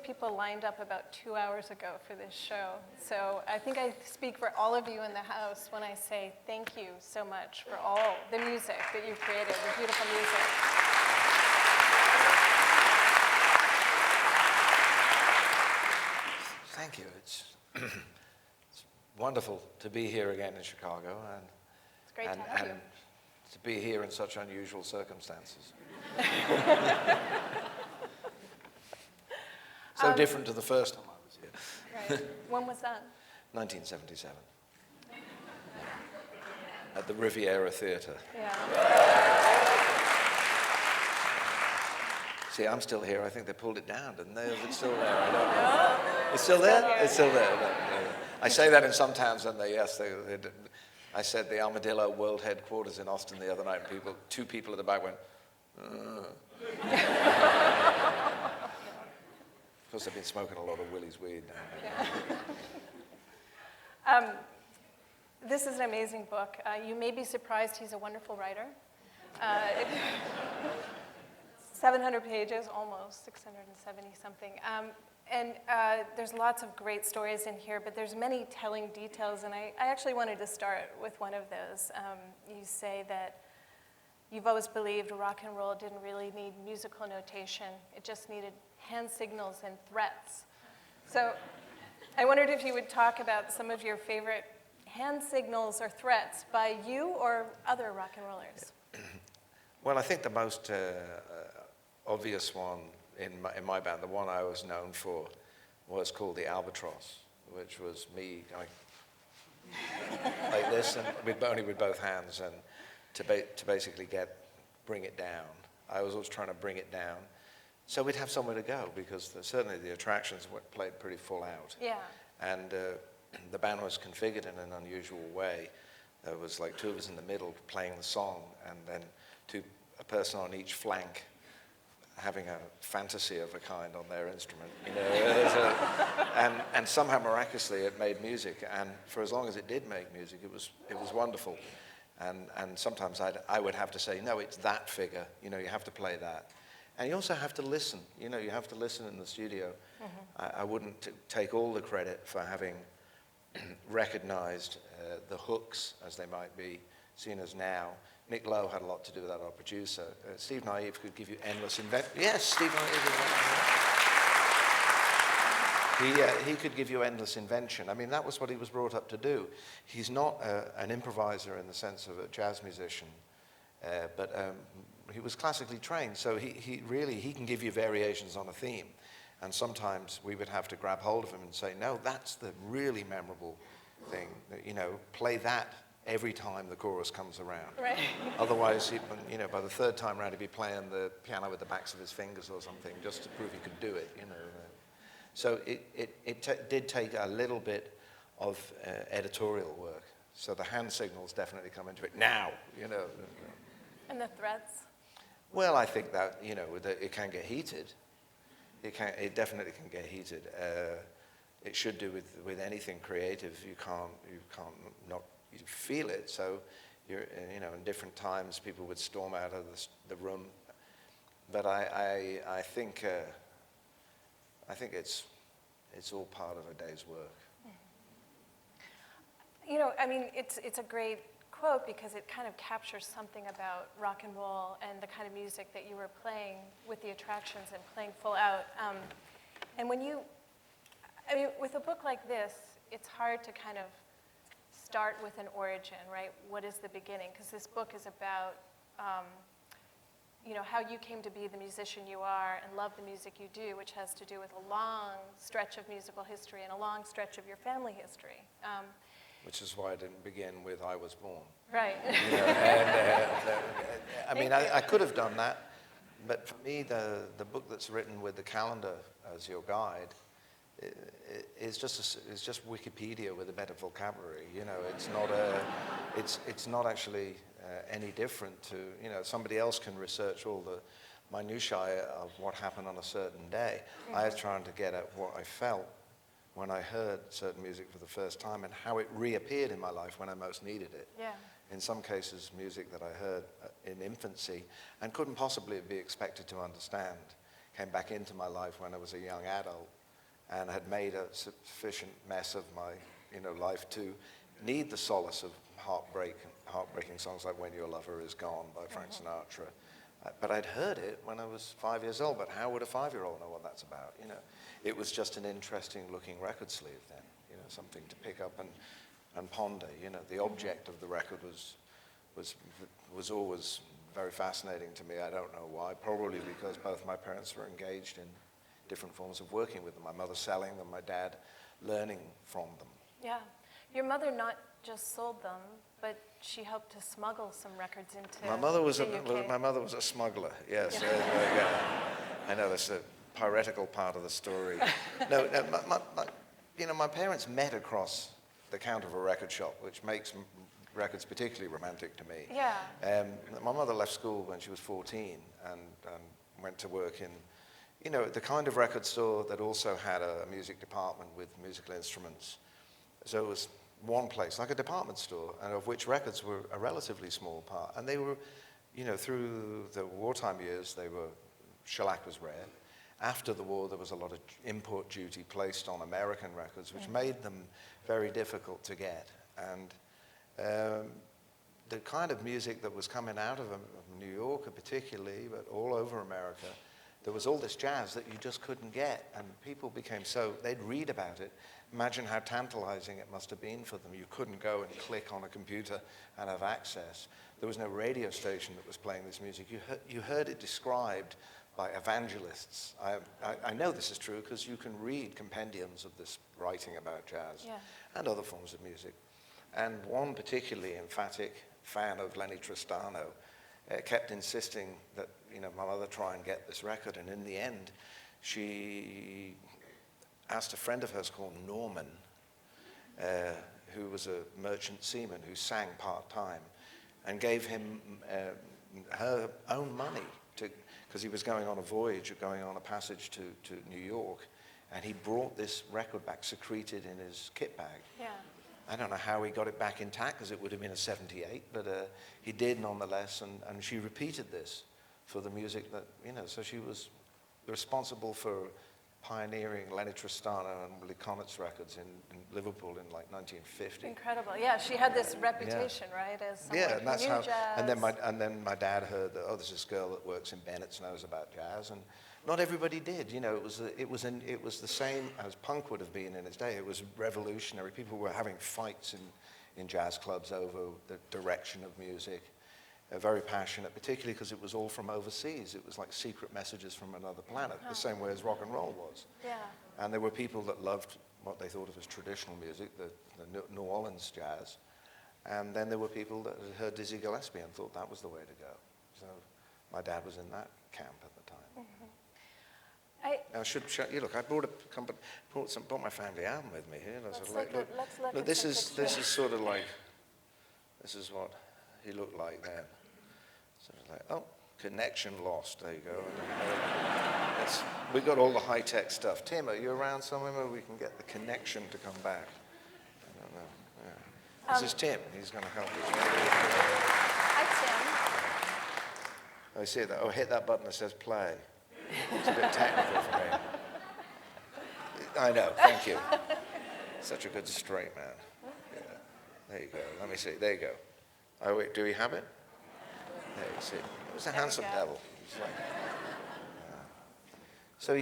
people lined up about 2 hours ago for this show. So I think I speak for all of you in the house when I say thank you so much for all the music that you've created, the beautiful music. Thank you. It's wonderful to be here again in Chicago, and it's great to have you. To be here in such unusual circumstances. So different to the first time I was here. Right. When was that? 1977. At the Riviera Theatre. Yeah. See, I'm still here. I think they pulled it down, didn't they? Is it still there? I don't know. It's still there? It's still there. I say that in some towns, and I said the Armadillo World Headquarters in Austin the other night, and two people at the back went, Of course, I've been smoking a lot of Willie's weed now. This is an amazing book. You may be surprised he's a wonderful writer. 700 pages, almost 670-something. And there's lots of great stories in here, but there's many telling details, and I actually wanted to start with one of those. You say that you've always believed rock and roll didn't really need musical notation. It just needed hand signals and threats. So I wondered if you would talk about some of your favorite hand signals or threats by you or other rock and rollers. Well, I think the most obvious one in my band, the one I was known for, was called the Albatross, which was me going like this, and only with both hands, and to basically bring it down. I was always trying to bring it down, so we'd have somewhere to go, because certainly the attractions played pretty full out. Yeah. And the band was configured in an unusual way. There was like two of us in the middle playing the song, and then a person on each flank having a fantasy of a kind on their instrument, you know. And somehow miraculously it made music, and for as long as it did make music, it was wonderful. And sometimes I would have to say, no, it's that figure, you know, you have to play that. And you also have to listen, you know, you have to listen in the studio. Mm-hmm. I wouldn't take all the credit for having recognized the hooks, as they might be seen as now. Nick Lowe had a lot to do with that, our producer. Steve Naive could give you endless invention. Yes, Steve Naive. He could give you endless invention. I mean, that was what he was brought up to do. He's not an improviser in the sense of a jazz musician, but he was classically trained, so he can give you variations on a theme. And sometimes we would have to grab hold of him and say, no, that's the really memorable thing. You know, play that every time the chorus comes around. Right. Otherwise, you know, by the third time around, he'd be playing the piano with the backs of his fingers or something, just to prove he could do it, you know. So it did take a little bit of editorial work. So the hand signals definitely come into it now, you know. And the threats? Well, I think that, you know, it can get heated. It definitely can get heated. It should do with anything creative. You can't not feel it. So, you know, in different times, people would storm out of the room. But I think it's all part of a day's work. You know, I mean, it's a great quote because it kind of captures something about rock and roll and the kind of music that you were playing with the attractions and playing full out. And I mean, with a book like this, it's hard to kind of start with an origin, right? What is the beginning? Because this book is about, you know, how you came to be the musician you are and love the music you do, which has to do with a long stretch of musical history and a long stretch of your family history. Which is why I didn't begin with "I was born." Right. You know, I mean, I could have done that, but for me, the book that's written with the calendar as your guide is just Wikipedia with a better vocabulary. You know, it's not actually any different to, you know, somebody else can research all the minutiae of what happened on a certain day. Mm-hmm. I was trying to get at what I felt when I heard certain music for the first time and how it reappeared in my life when I most needed it. Yeah. In some cases, music that I heard in infancy and couldn't possibly be expected to understand came back into my life when I was a young adult. and had made a sufficient mess of my, life to need the solace of heartbreaking songs like When Your Lover Is Gone by Frank Sinatra. But I'd heard it when I was 5 years old, but how would a 5-year-old know what that's about? It was just an interesting looking record sleeve then, something to pick up and ponder. The object of the record was always very fascinating to me. I don't know why, probably because both my parents were engaged in different forms of working with them. My mother selling them, my dad learning from them. Yeah. Your mother not just sold them, but she helped to smuggle some records into My mother was the UK. my mother was a smuggler. Yes, I know that's a piratical part of the story. No, my parents met across the counter of a record shop, which makes records particularly romantic to me. Yeah. My mother left school when she was 14 and went to work in, the kind of record store that also had a music department with musical instruments. So it was one place, like a department store, and of which records were a relatively small part. And they were, through the wartime years, shellac was rare. After the war, there was a lot of import duty placed on American records, which made them very difficult to get. And the kind of music that was coming out of New York particularly, but all over America, there was all this jazz that you just couldn't get. And people became they'd read about it. Imagine how tantalizing it must have been for them. You couldn't go and click on a computer and have access. There was no radio station that was playing this music. You heard it described by evangelists. I know this is true because you can read compendiums of this writing about jazz and other forms of music. And one particularly emphatic fan of Lenny Tristano kept insisting that my mother try and get this record. And in the end, she asked a friend of hers called Norman, who was a merchant seaman who sang part-time, and gave him her own money because he was going on a voyage, or going on a passage to New York, and he brought this record back secreted in his kit bag. Yeah. I don't know how he got it back intact, because it would have been a 78, but he did nonetheless, and she repeated this for the music that, so she was responsible for pioneering Lenny Tristano and Willie Connett's records in Liverpool in like 1950. Incredible. Yeah, she had this reputation, right, as someone And that's who knew how. jazz. And then my dad heard that there's this girl that works in Bennett's knows about jazz, and not everybody did. It was the same as punk would have been in its day. It was revolutionary. People were having fights in jazz clubs over the direction of music. Very passionate, particularly because it was all from overseas. It was like secret messages from another planet, the same way as rock and roll was. Yeah. And there were people that loved what they thought of as traditional music, the New Orleans jazz. And then there were people that had heard Dizzy Gillespie and thought that was the way to go. So my dad was in that camp at the time. I should show you. Look, I brought my family album with me here. Let's Look, at this some is sort of like, this is what he looked like then. Sort of like, oh, connection lost. There you go. We got all the high-tech stuff. Tim, are you around somewhere where we can get the connection to come back? I don't know. Yeah. This is Tim. He's going to help us. Hi, I see that. Oh, hit that button that says play. It's a bit technical for me. I know. Thank you. Such a good straight man. Yeah. There you go. Let me see. There you go. Oh, wait. Do we have it? There you see. It was a handsome devil. It's like, so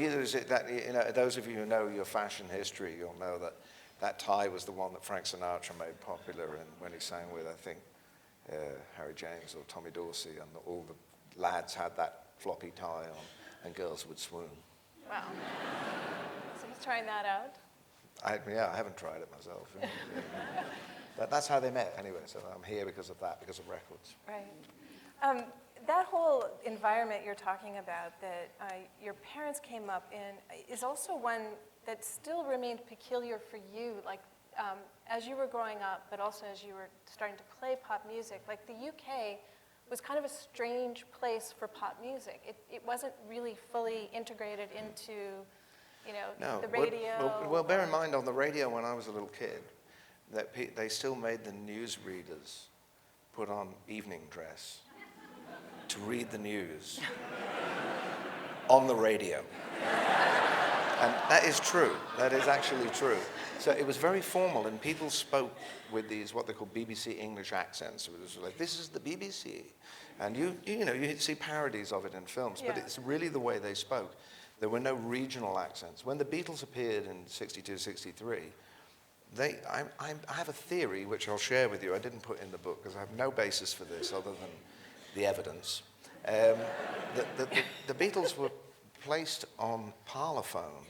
those of you who know your fashion history, you'll know that tie was the one that Frank Sinatra made popular when he sang with, I think, Harry James or Tommy Dorsey, and all the lads had that floppy tie on, and girls would swoon. Wow. So he's trying that out? I haven't tried it myself. But that's how they met anyway, so I'm here because of that, because of records. Right. That whole environment you're talking about that your parents came up in is also one that still remained peculiar for you, like as you were growing up, but also as you were starting to play pop music. Like the UK was kind of a strange place for pop music. It wasn't really fully integrated into, the radio. Well, bear in mind on the radio when I was a little kid, that they still made the newsreaders put on evening dress to read the news on the radio. And that is true. That is actually true. So it was very formal, and people spoke with these, what they call BBC English accents. It was like, this is the BBC. And you'd see parodies of it in films, but it's really the way they spoke. There were no regional accents. When the Beatles appeared in 62, 63, I have a theory, which I'll share with you. I didn't put in the book, because I have no basis for this other than the evidence. The Beatles were placed on Parlophone,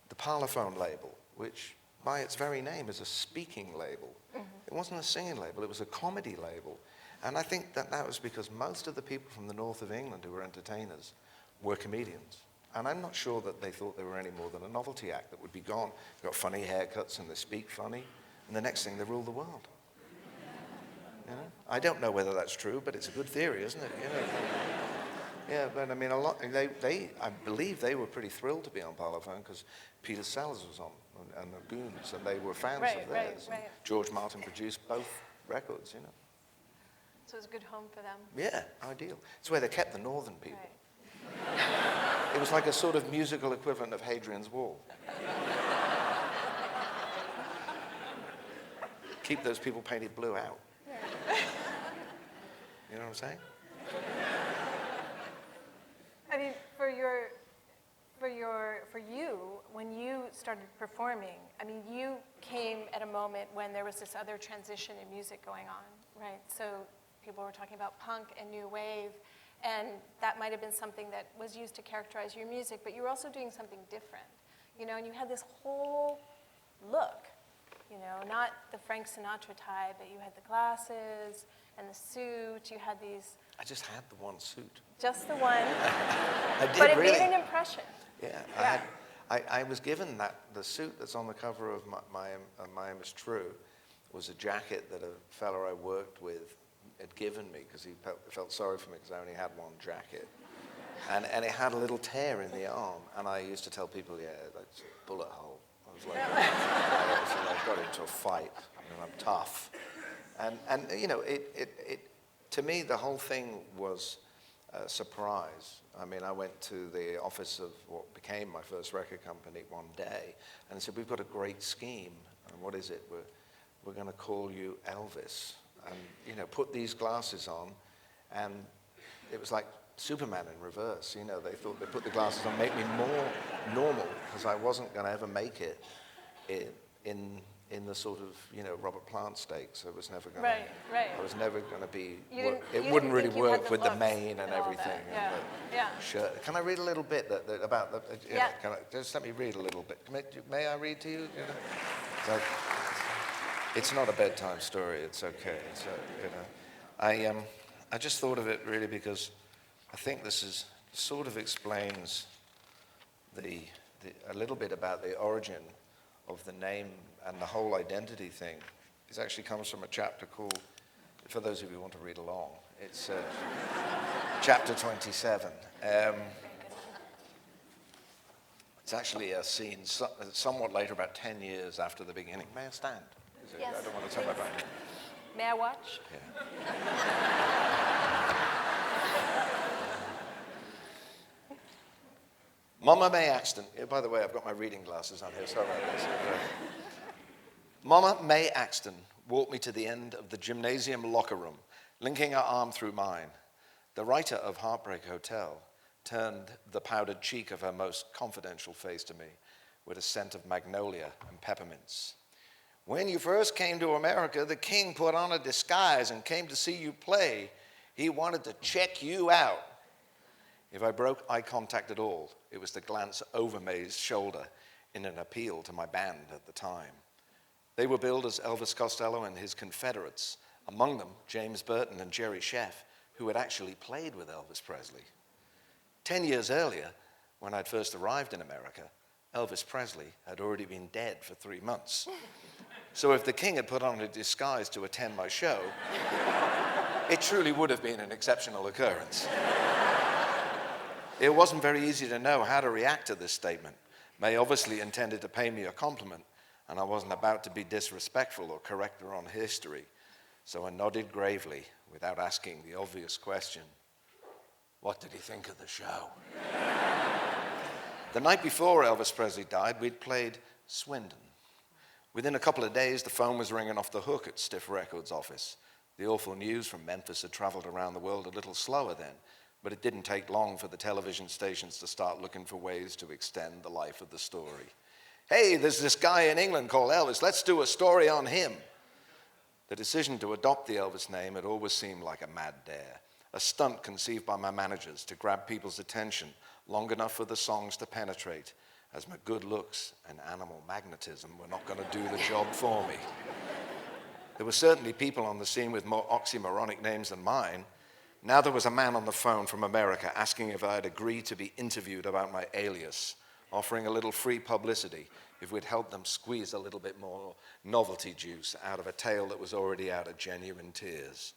the Parlophone label, which by its very name is a speaking label. Mm-hmm. It wasn't a singing label, it was a comedy label. And I think that was because most of the people from the north of England who were entertainers were comedians. And I'm not sure that they thought they were any more than a novelty act that would be gone. They've got funny haircuts and they speak funny, and the next thing they rule the world. You know? I don't know whether that's true, but it's a good theory, isn't it? You know? Yeah, but I mean, I believe they were pretty thrilled to be on Parlophone because Peter Sellers was on, and the Goons, and they were fans of theirs. Right. George Martin produced both records, you know. So it was a good home for them. Yeah, ideal. It's where they kept the northern people. Right. It was like a sort of musical equivalent of Hadrian's Wall. Keep those people painted blue out. You know what I'm saying? I mean, for you, when you started performing, I mean, you came at a moment when there was this other transition in music going on, right? So people were talking about punk and new wave, and that might have been something that was used to characterize your music, but you were also doing something different, you know, and you had this whole look, you know, not the Frank Sinatra tie, but you had the glasses and the suit, you had these... I just had the one suit. Just the one. I did, but it really. made an impression. Yeah, I was given the suit that's on the cover of My Aim Is True was a jacket that a fellow I worked with had given me because he felt sorry for me because I only had one jacket. And it had a little tear in the arm, and I used to tell people, yeah, that's a bullet hole. I was like, I got into a fight, and I'm tough. And you know, to me, the whole thing was a surprise. I mean, I went to the office of what became my first record company one day, and they said, we've got a great scheme. And what is it? We're going to call you Elvis. And, you know, put these glasses on, and it was like Superman in reverse. You know, they thought they'd put the glasses on, make me more normal, because I wasn't going to ever make it in the sort of, you know, Robert Plant stakes. I was never going to. Right. I was never going to be. It wouldn't really work with the mane and everything. Yeah. Shirt. Can I read a little bit about the? Yeah. Just let me read a little bit. May I read to you? You know? It's not a bedtime story. It's okay. It's you know, I just thought of it really because I think this sort of explains a little bit about the origin of the name and the whole identity thing. It actually comes from a chapter called, for those of you who want to read along, it's chapter 27. It's actually a scene somewhat later, about 10 years after the beginning. May I stand? Yes, I don't want to turn my back. May I watch? Yeah. Mama May Axton. By the way, I've got my reading glasses on here. Sorry about this. Mama May Axton walked me to the end of the gymnasium locker room, linking her arm through mine. The writer of Heartbreak Hotel turned the powdered cheek of her most confidential face to me with a scent of magnolia and peppermints. When you first came to America, the king put on a disguise and came to see you play. He wanted to check you out. If I broke eye contact at all, it was to glance over May's shoulder in an appeal to my band at the time. They were billed as Elvis Costello and his confederates, among them James Burton and Jerry Sheff, who had actually played with Elvis Presley. 10 years earlier, when I'd first arrived in America, Elvis Presley had already been dead for 3 months. So if the king had put on a disguise to attend my show, it truly would have been an exceptional occurrence. It wasn't very easy to know how to react to this statement. May obviously intended to pay me a compliment, and I wasn't about to be disrespectful or correct her on history. So I nodded gravely without asking the obvious question, what did he think of the show? The night before Elvis Presley died, we'd played Swindon. Within a couple of days, the phone was ringing off the hook at Stiff Records' office. The awful news from Memphis had traveled around the world a little slower then, but it didn't take long for the television stations to start looking for ways to extend the life of the story. Hey, there's this guy in England called Elvis. Let's do a story on him. The decision to adopt the Elvis name had always seemed like a mad dare, a stunt conceived by my managers to grab people's attention long enough for the songs to penetrate, as my good looks and animal magnetism were not going to do the job for me. There were certainly people on the scene with more oxymoronic names than mine. Now there was a man on the phone from America asking if I'd agree to be interviewed about my alias, offering a little free publicity if we'd help them squeeze a little bit more novelty juice out of a tale that was already out of genuine tears.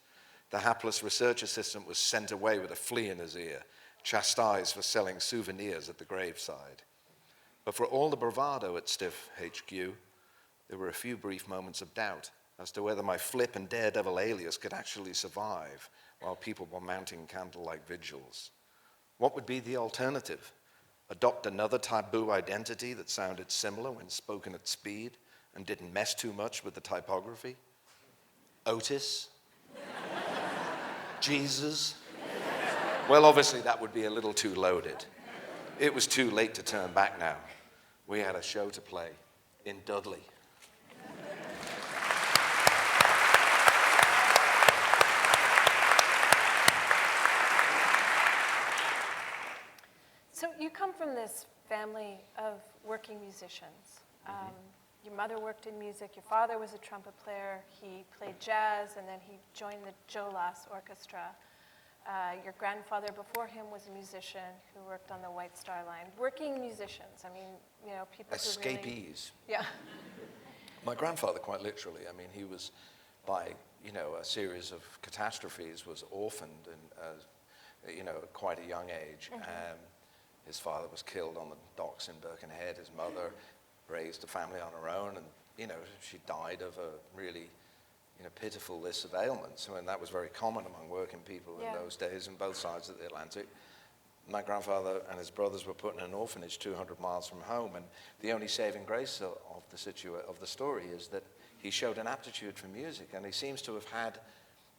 The hapless research assistant was sent away with a flea in his ear, chastised for selling souvenirs at the graveside. But for all the bravado at Stiff HQ, there were a few brief moments of doubt as to whether my flip and daredevil alias could actually survive while people were mounting candlelight vigils. What would be the alternative? Adopt another taboo identity that sounded similar when spoken at speed and didn't mess too much with the typography? Otis? Jesus? Well, obviously that would be a little too loaded. It was too late to turn back now. We had a show to play in Dudley. So you come from this family of working musicians. Your mother worked in music. Your father was a trumpet player. He played jazz, and then he joined the Joe Lass Orchestra. Your grandfather before him was a musician who worked on the White Star Line. Working musicians, I mean, you know, people who really... Escapees. Yeah. My grandfather, quite literally, I mean, he was, by, you know, a series of catastrophes, was orphaned and, you know, at quite a young age. Mm-hmm. His father was killed on the docks in Birkenhead. His mother raised a family on her own, and, you know, she died of a really, you know, pitiful list of ailments. I mean, that was very common among working people in those days on both sides of the Atlantic. My grandfather and his brothers were put in an orphanage 200 miles from home, and the only saving grace of the story is that he showed an aptitude for music, and he seems to have had,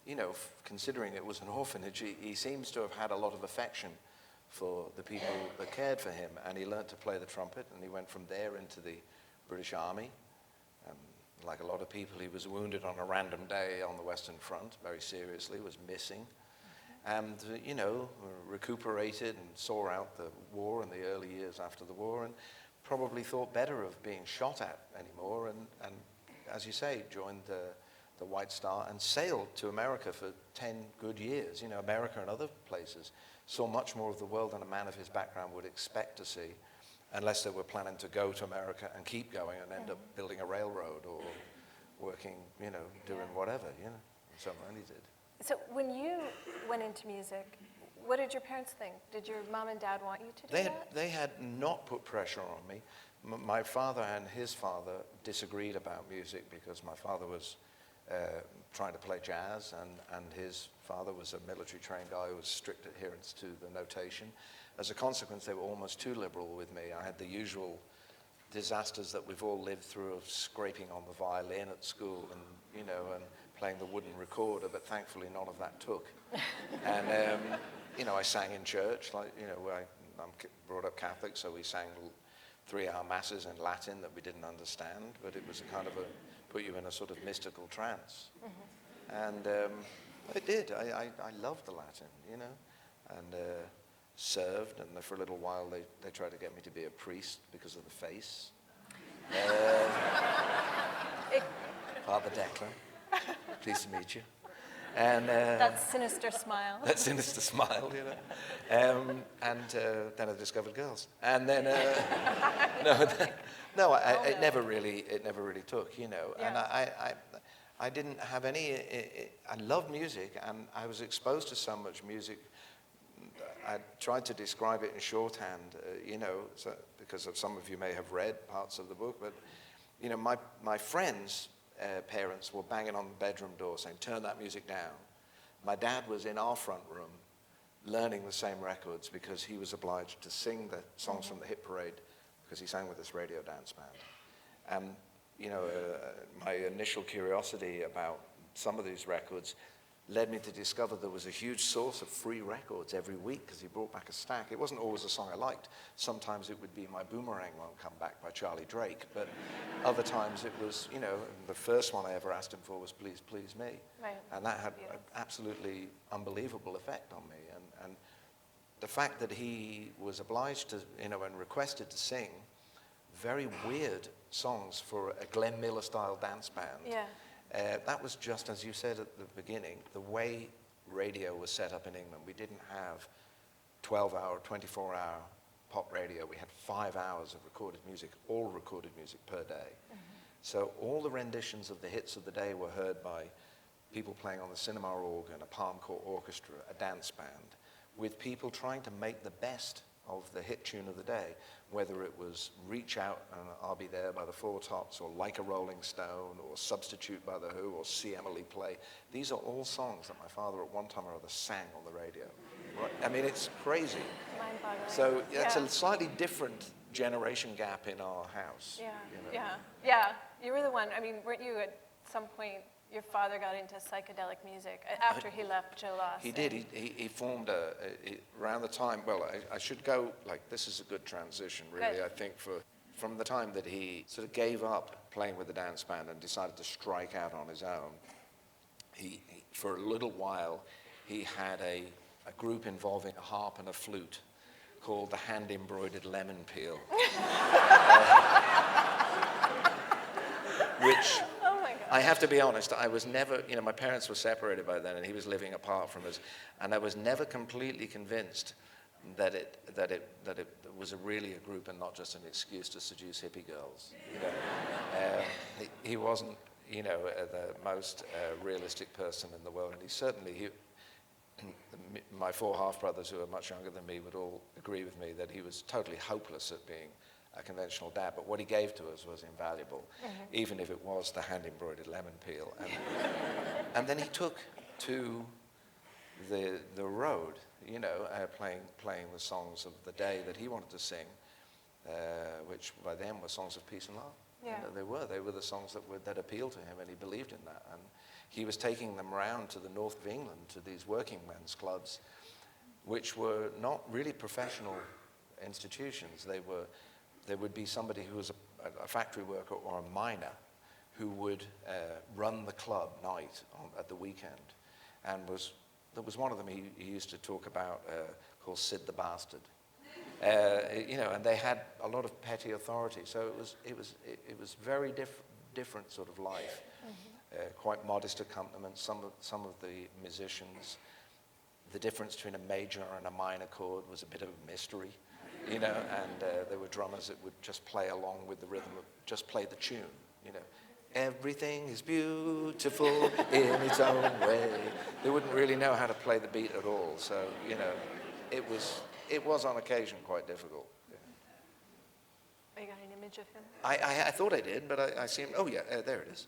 you know, considering it was an orphanage, he seems to have had a lot of affection for the people that cared for him, and he learned to play the trumpet, and he went from there into the British Army. Like a lot of people, he was wounded on a random day on the Western Front, very seriously, was missing, and, you know, recuperated and saw out the war in the early years after the war, and probably thought better of being shot at anymore, and as you say, joined the White Star and sailed to America for 10 good years. You know, America and other places saw much more of the world than a man of his background would expect to see, unless they were planning to go to America and keep going and end up building a railroad or working, you know, doing whatever, you know. So many did. So when you went into music, what did your parents think? Did your mom and dad want you to do that? They had not put pressure on me. My father and his father disagreed about music because my father was trying to play jazz, and his father was a military-trained guy who was strict adherence to the notation. As a consequence, they were almost too liberal with me. I had the usual disasters that we've all lived through of scraping on the violin at school and, you know, and playing the wooden recorder, but thankfully none of that took. And, you know, I sang in church, like, you know, I'm brought up Catholic, so we sang 3-hour masses in Latin that we didn't understand, but it was a kind of put you in a sort of mystical trance. Mm-hmm. And it did. I loved the Latin, you know, and served, and for a little while they tried to get me to be a priest because of the face. Father Declan, pleased to meet you. And that sinister smile. That sinister smile, you know. And then I discovered girls. And then it never really took, you know. Yeah. And I didn't have any. I loved music, and I was exposed to so much music. I tried to describe it in shorthand, you know, so, because some of you may have read parts of the book, but, you know, my friends' parents were banging on the bedroom door saying, turn that music down. My dad was in our front room learning the same records because he was obliged to sing the songs from the hit parade because he sang with this radio dance band. And, you know, my initial curiosity about some of these records led me to discover there was a huge source of free records every week because he brought back a stack. It wasn't always a song I liked. Sometimes it would be My Boomerang Won't Come Back by Charlie Drake, but other times it was, you know, the first one I ever asked him for was Please Please Me. Right. And that had an absolutely unbelievable effect on me. And the fact that he was obliged to, you know, and requested to sing very weird songs for a Glenn Miller-style dance band. Yeah. That was just, as you said at the beginning, the way radio was set up in England. We didn't have 12-hour, 24-hour pop radio. We had 5 hours of recorded music, all recorded music per day. So all the renditions of the hits of the day were heard by people playing on the cinema organ, a palm court orchestra, a dance band, with people trying to make the best of the hit tune of the day, whether it was Reach Out and I'll Be There by the Four Tops, or Like a Rolling Stone, or Substitute by The Who, or See Emily Play. These are all songs that my father at one time or other sang on the radio. Right? I mean, it's crazy. Mind-boggling. So that's a slightly different generation gap in our house. Yeah, you know? yeah. You were the one, I mean, weren't you at some point, your father got into psychedelic music after he left Joe Loss? He did. He formed around the time, well, I should go, like, this is a good transition, really, Good. I think, from the time that he sort of gave up playing with the dance band and decided to strike out on his own. He for a little while, he had a group involving a harp and a flute called the Hand-Embroidered Lemon Peel. Which, oh my God. I have to be honest, I was never, you know, my parents were separated by then and he was living apart from us, and I was never completely convinced that it was really a group and not just an excuse to seduce hippie girls. You know? He wasn't, you know, the most realistic person in the world, and he certainly, my four half-brothers who are much younger than me would all agree with me that he was totally hopeless at being a conventional dad, but what he gave to us was invaluable, even if it was the hand-embroidered lemon peel. And then he took to the road, you know, playing the songs of the day that he wanted to sing, which by then were songs of peace and love. Yeah. You know, they were the songs that appealed to him, and he believed in that. And he was taking them around to the north of England, to these working men's clubs, which were not really professional institutions. There would be somebody who was a factory worker or a miner who would run the club night at the weekend. And there was one of them he used to talk about called Sid the Bastard. You know, and they had a lot of petty authority. So it was very different sort of life. Quite modest accompaniment. Some of the musicians, the difference between a major and a minor chord was a bit of a mystery. You know, and there were drummers that would just play along with the rhythm, just play the tune, you know. Everything is beautiful in its own way. They wouldn't really know how to play the beat at all, so, you know, it was on occasion quite difficult. Oh, you got an image of him? I thought I did, but I see him, oh yeah, there it is.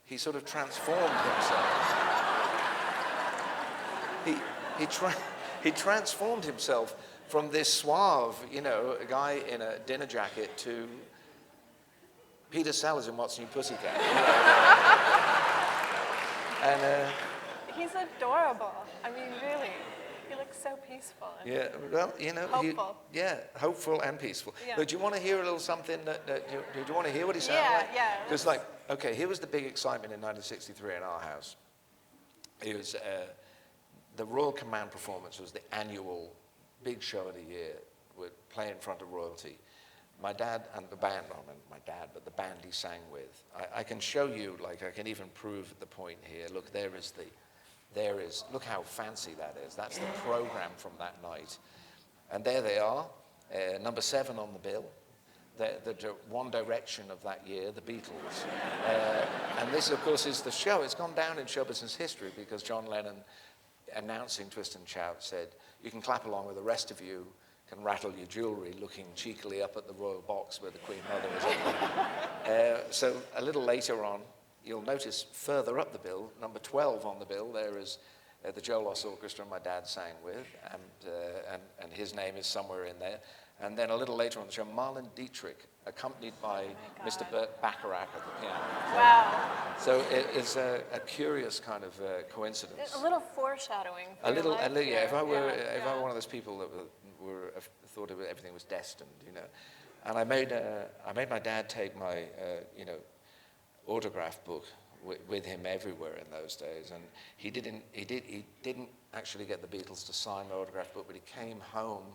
He sort of transformed himself. He transformed himself from this suave, you know, a guy in a dinner jacket to Peter Sellers in What's New Pussycat. You know? And he's adorable. I mean, really, he looks so peaceful. And yeah, well, you know, hopeful. Hopeful and peaceful. Yeah. But do you want to hear a little something? Do you want to hear what he sounded like? Yeah. Because, like, okay, here was the big excitement in 1963 in our house. It was the Royal Command performance was the annual big show of the year. We'd play in front of royalty. My dad and the band, not my dad, but the band he sang with. I can show you, like, I can even prove the point here. Look, look how fancy that is. That's the program from that night. And there they are, number 7 on the bill. The One Direction of that year, the Beatles. And this, of course, is the show. It's gone down in show business history because John Lennon, announcing Twist and Shout, said, you can clap along with the rest of you, can rattle your jewelry, looking cheekily up at the royal box where the Queen Mother is. So a little later on, you'll notice further up the bill, number 12 on the bill, there is the Joe Loss Orchestra my dad sang with, and his name is somewhere in there. And then a little later on the show, Marlon Dietrich, accompanied by Mr. Burt Bacharach at the piano. Wow. So it's a curious kind of coincidence. A little foreshadowing. A little, yeah. If I were yeah. one of those people that thought everything was destined, and I made my dad take my autograph book with him everywhere in those days, and he didn't actually get the Beatles to sign my autograph book, but he came home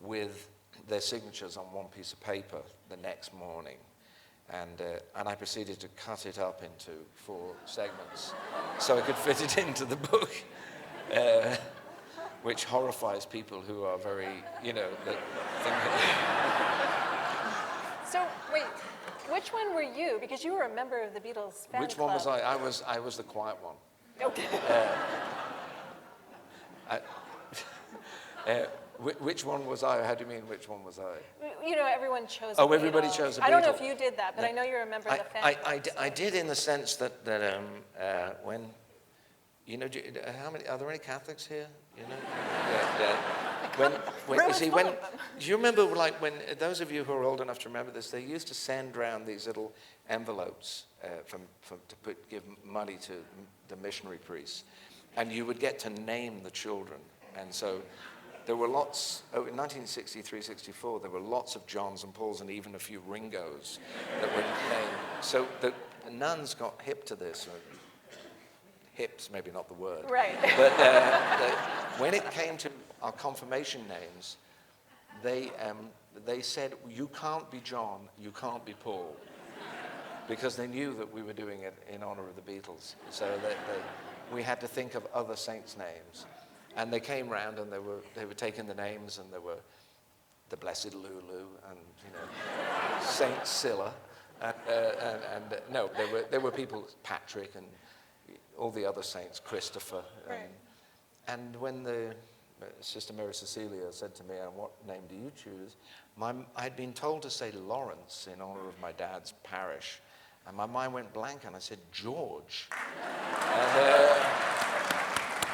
with their signatures on one piece of paper the next morning, and I proceeded to cut it up into 4 segments so I could fit it into the book, which horrifies people who are very, that think So wait, which one were you? Because you were a member of the Beatles fan Which club. one was I? I was the quiet one. Okay. Which one was I? How do you mean, which one was I? Everyone chose. Oh, everybody chose a I don't know Beatle. if you did that, but I know you're a member of the fan club. I did in the sense that when, how many, are there any Catholics here? Yeah. Do you remember, like, when, those of you who are old enough to remember this, they used to send round these little envelopes to give money to the missionary priests, and you would get to name the children, and so there were lots, in 1963-64, there were lots of Johns and Pauls and even a few Ringos that were named. So the nuns got hip to this. Hips, maybe not the word. Right. But when it came to our confirmation names, they said, you can't be John, you can't be Paul, because they knew that we were doing it in honor of the Beatles. So we had to think of other saints' names. And they came round and they were taking the names, and there were the Blessed Lulu and Saint Scylla, and no, there were people, Patrick and all the other saints, Christopher, and when the Sister Mary Cecilia said to me, "And what name do you choose?" I'd been told to say Lawrence in honor of my dad's parish, and my mind went blank, and I said George. And,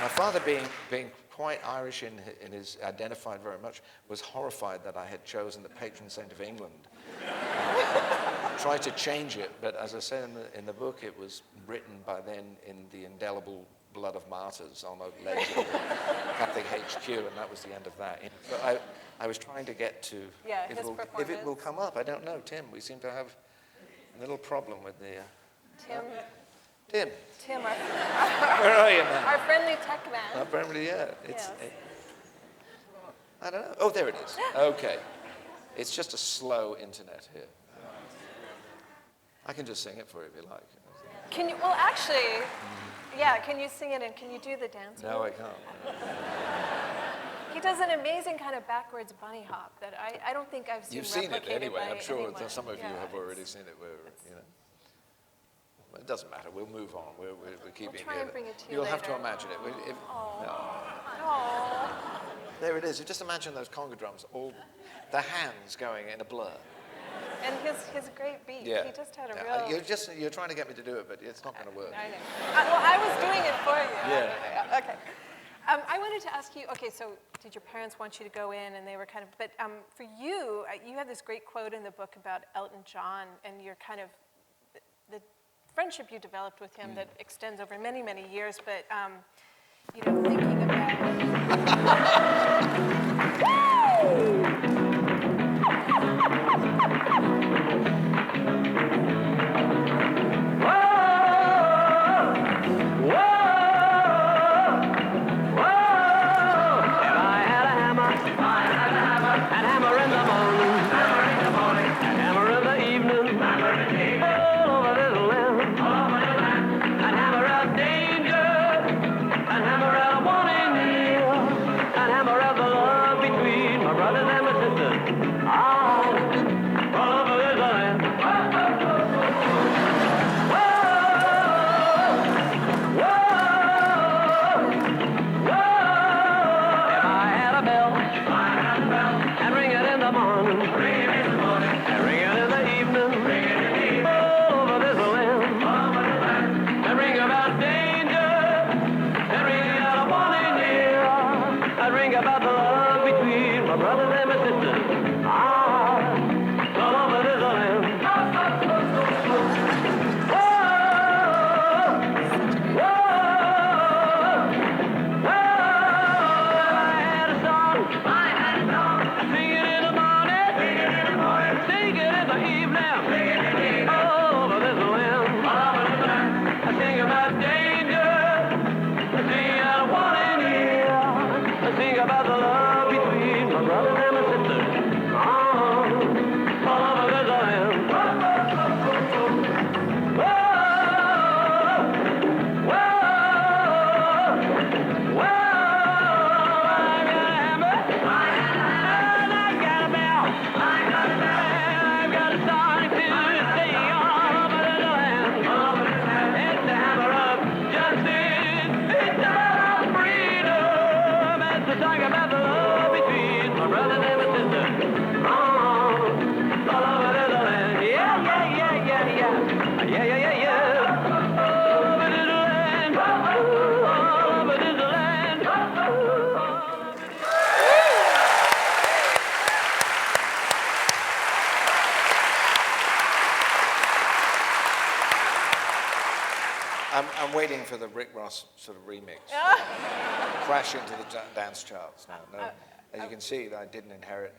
my father, being quite Irish in his identified very much, was horrified that I had chosen the patron saint of England. Tried to change it, but as I said in the book, it was written by then in the indelible blood of martyrs on a legend, Catholic HQ, and that was the end of that. But I was trying to get to, if it will come up, I don't know, Tim, we seem to have a little problem with the... Tim, where are you, man? Our friendly tech man. Our friendly, yeah. I don't know. Oh, there it is. Okay. It's just a slow internet here. I can just sing it for you if you like. Can you? Well, actually, yeah. Can you sing it, and can you do the dance? No, I can't. He does an amazing kind of backwards bunny hop that I don't think I've seen. You've seen it anyway. I'm sure anyone. that some of you have already seen it. It doesn't matter. We'll move on. We're keeping We'll try and bring it to you You'll later. have to imagine it. Aww. There it is. You just imagine those conga drums, all the hands going in a blur. And his great beat. Yeah. He just had a real... You're trying to get me to do it, but it's not going to work. I know. Well, I was doing it for you. Yeah. Okay. I wanted to ask you, okay, so did your parents want you to go in, and they were kind of, but for you, you have this great quote in the book about Elton John and your kind of, the friendship you developed with him that extends over many, many years, but, thinking Hammer of the Lord. Yeah, yeah, yeah, yeah. All of it is land. All of it is land. I'm waiting for the Rick Ross sort of remix. Crash into the dance charts now. No, as you can see, I didn't inherit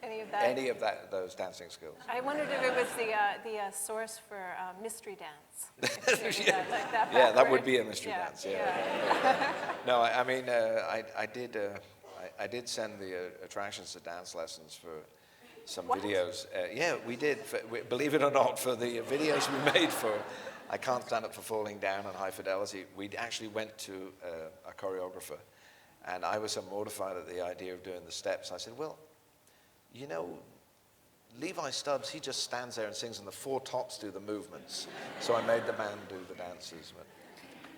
any of those dancing skills. I wondered if it was the source for mystery dance. Yeah, like that yeah, that backward. would be a mystery dance. Yeah. No, I mean, I did send the attractions to dance lessons for some videos. Yeah, we did. Believe it or not, for the videos we made for I Can't Stand Up for Falling Down and High Fidelity, we actually went to a choreographer, and I was so mortified at the idea of doing the steps. I said, well, you know, Levi Stubbs, he just stands there and sings, and the Four Tops do the movements. So I made the band do the dances, but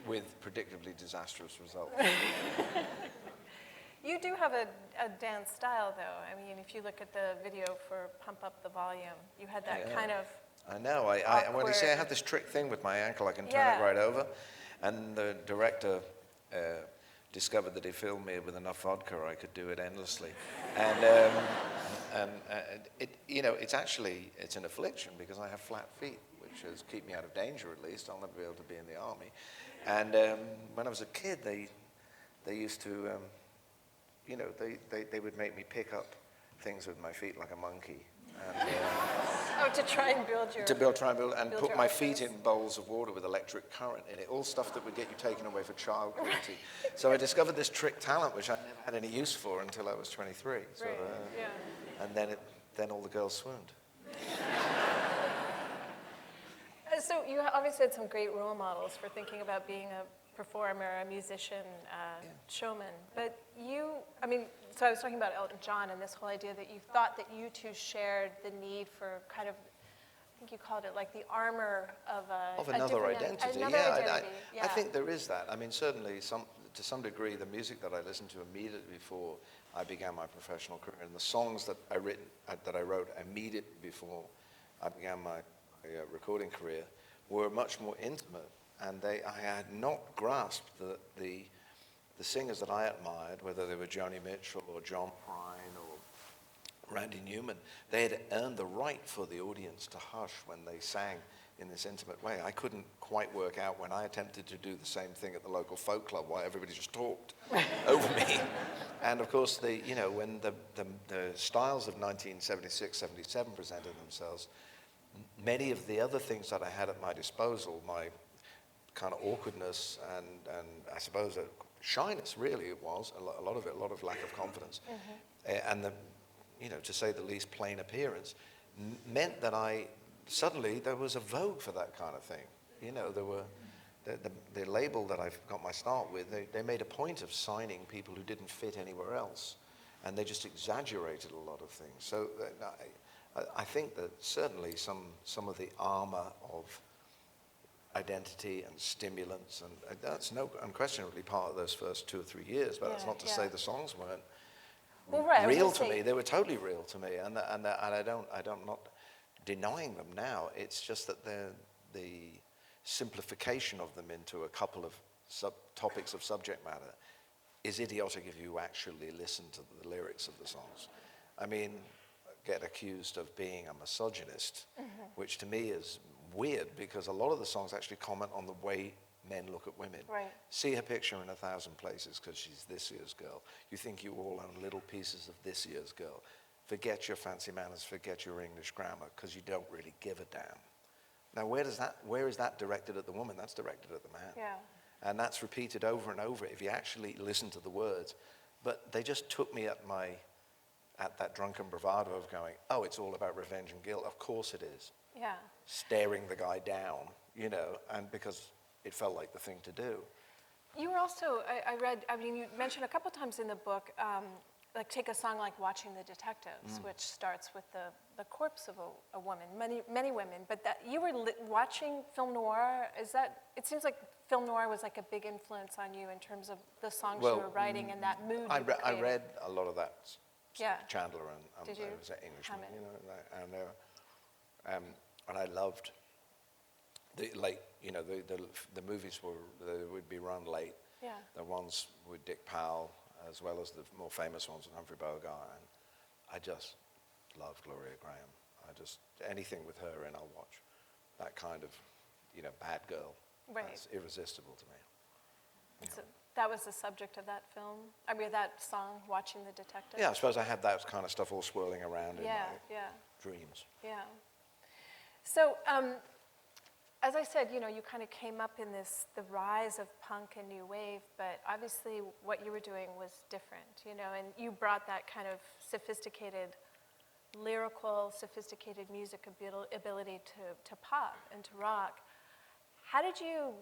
with predictably disastrous results. You do have a dance style, though. I mean, if you look at the video for Pump Up the Volume, you had that kind of I know. When you say I have this trick thing with my ankle, I can turn it right over. And the director discovered that he filmed me with enough vodka, I could do it endlessly. And it's actually an affliction because I have flat feet, which has kept me out of danger at least. I'll never be able to be in the army. And when I was a kid, they used to, they would make me pick up things with my feet like a monkey. And, to try and build your... try and build, and put my feet in bowls of water with electric current in it, all stuff that would get you taken away for child cruelty. So I discovered this trick talent, which I never had any use for until I was 23. So, and then all the girls swooned. So you obviously had some great role models for thinking about being a performer, a musician, showman. But so I was talking about Elton John and this whole idea that you thought that you two shared the need for kind of, I think you called it like the armor of another identity. Another identity. I think there is that. I mean, certainly to some degree, the music that I listened to immediately before I began my professional career, and the songs that I wrote immediately before I began my recording career, were much more intimate, and I had not grasped the singers that I admired, whether they were Joni Mitchell or John Prine or Randy Newman. They had earned the right for the audience to hush when they sang in this intimate way. I couldn't quite work out when I attempted to do the same thing at the local folk club, why everybody just talked over me. And of course, when the styles of 1976, 77 presented themselves, many of the other things that I had at my disposal, my kind of awkwardness and I suppose a shyness, really it was, a lot of lack of confidence, and to say the least, plain appearance, meant that suddenly there was a vogue for that kind of thing. There were, the label that I've got my start with, they made a point of signing people who didn't fit anywhere else, and they just exaggerated a lot of things. So I think that certainly some of the armor of identity and stimulants, and that's unquestionably part of those first 2 or 3 years, but that's not to say the songs weren't real to me. They were totally real to me, and I'm not denying them now. It's just that the simplification of them into a couple of topics of subject matter is idiotic if you actually listen to the lyrics of the songs. I mean, get accused of being a misogynist, which to me is weird because a lot of the songs actually comment on the way men look at women. Right. See her picture in 1,000 places because she's this year's girl. You think you all own little pieces of this year's girl. Forget your fancy manners, forget your English grammar because you don't really give a damn. Now where is that directed at the woman? That's directed at the man. Yeah. And that's repeated over and over if you actually listen to the words. But they just took me at that drunken bravado of going, oh, it's all about revenge and guilt. Of course it is. Yeah. Staring the guy down, and because it felt like the thing to do. You were also, I read, you mentioned a couple times in the book, like take a song like Watching the Detectives, which starts with the corpse of a woman, many women, but that you were watching film noir, it seems like film noir was like a big influence on you in terms of the songs you were writing and that mood you were I read a lot of that. Chandler and Did you? was an Englishman, and I loved the late, the movies they would be run late. Yeah. The ones with Dick Powell, as well as the more famous ones with Humphrey Bogart. And I just love Gloria Graham. Anything with her in, I'll watch. That kind of, bad girl. Right. That's irresistible to me. So that was the subject of that film? I mean, that song, Watching the Detective? Yeah, I suppose I had that kind of stuff all swirling around in my yeah. dreams. Yeah. So, as I said, you kind of came up in the rise of punk and new wave, but obviously what you were doing was different, and you brought that kind of sophisticated, lyrical, sophisticated music ability to pop and to rock. How did you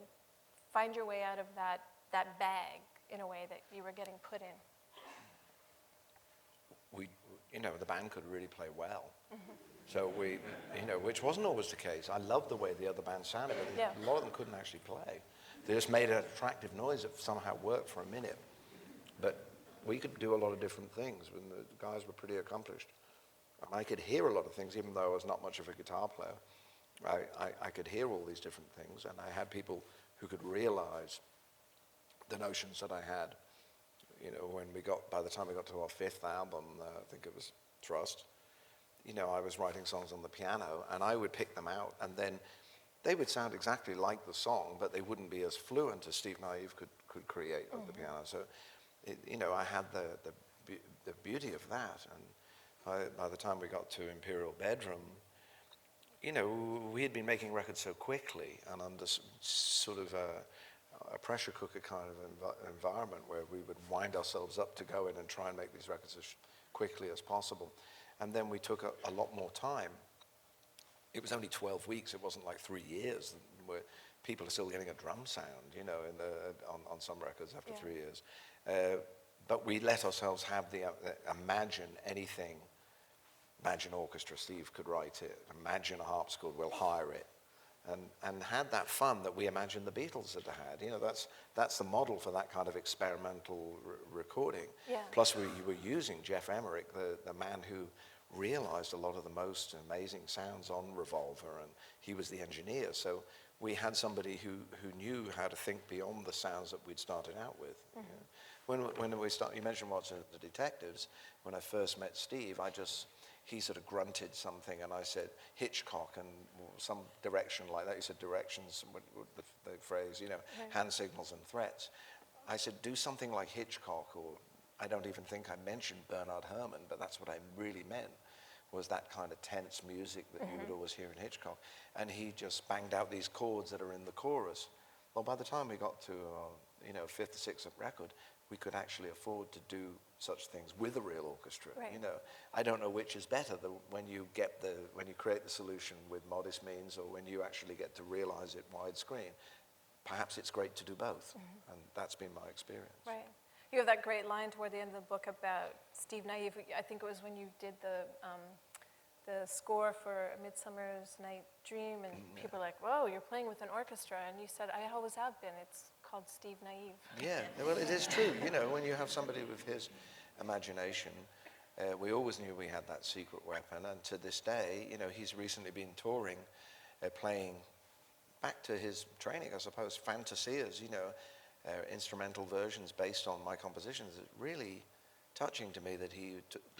find your way out of that bag, in a way, that you were getting put in? The band could really play well. Mm-hmm. So which wasn't always the case. I loved the way the other bands sounded, but yeah. a lot of them couldn't actually play. They just made an attractive noise that somehow worked for a minute. But we could do a lot of different things, and the guys were pretty accomplished. I could hear a lot of things, even though I was not much of a guitar player. I could hear all these different things, and I had people who could realize the notions that I had. By the time we got to our fifth album, I think it was Trust, I was writing songs on the piano, and I would pick them out, and then they would sound exactly like the song, but they wouldn't be as fluent as Steve Naive could create on the piano. So, I had the beauty of that, and by the time we got to Imperial Bedroom, we had been making records so quickly and under sort of a pressure cooker kind of environment where we would wind ourselves up to go in and try and make these records as quickly as possible. And then we took a lot more time. It was only 12 weeks. It wasn't like 3 years where people are still getting a drum sound, on some records after 3 years. But we let ourselves have imagine anything. Imagine orchestra, Steve could write it. Imagine a harpsichord, we'll hire it. And had that fun that we imagined the Beatles had had. That's the model for that kind of experimental recording. Yeah. Plus we were using Jeff Emmerich, the man who realized a lot of the most amazing sounds on Revolver, and he was the engineer. So we had somebody who knew how to think beyond the sounds that we'd started out with. Mm-hmm. When we you mentioned Watching the Detectives, when I first met Steve, he sort of grunted something, and I said Hitchcock and some direction like that. He said directions, the phrase, hand signals and threats. I said, do something like Hitchcock, or I don't even think I mentioned Bernard Herrmann, but that's what I really meant, was that kind of tense music that you would always hear in Hitchcock. And he just banged out these chords that are in the chorus. Well, by the time we got to fifth or sixth record, we could actually afford to do such things with a real orchestra. Right. I don't know which is better, when you create the solution with modest means, or when you actually get to realize it widescreen. Perhaps it's great to do both, and that's been my experience. Right. You have that great line toward the end of the book about Steve Naive. I think it was when you did the score for A Midsummer's Night Dream, and people are like, whoa, you're playing with an orchestra. And you said, I always have been. It's called Steve Naive. Yeah, well, it is true. When you have somebody with his imagination, we always knew we had that secret weapon. And to this day, he's recently been touring, playing back to his training, I suppose, fantasias, instrumental versions based on my compositions. It's really touching to me that he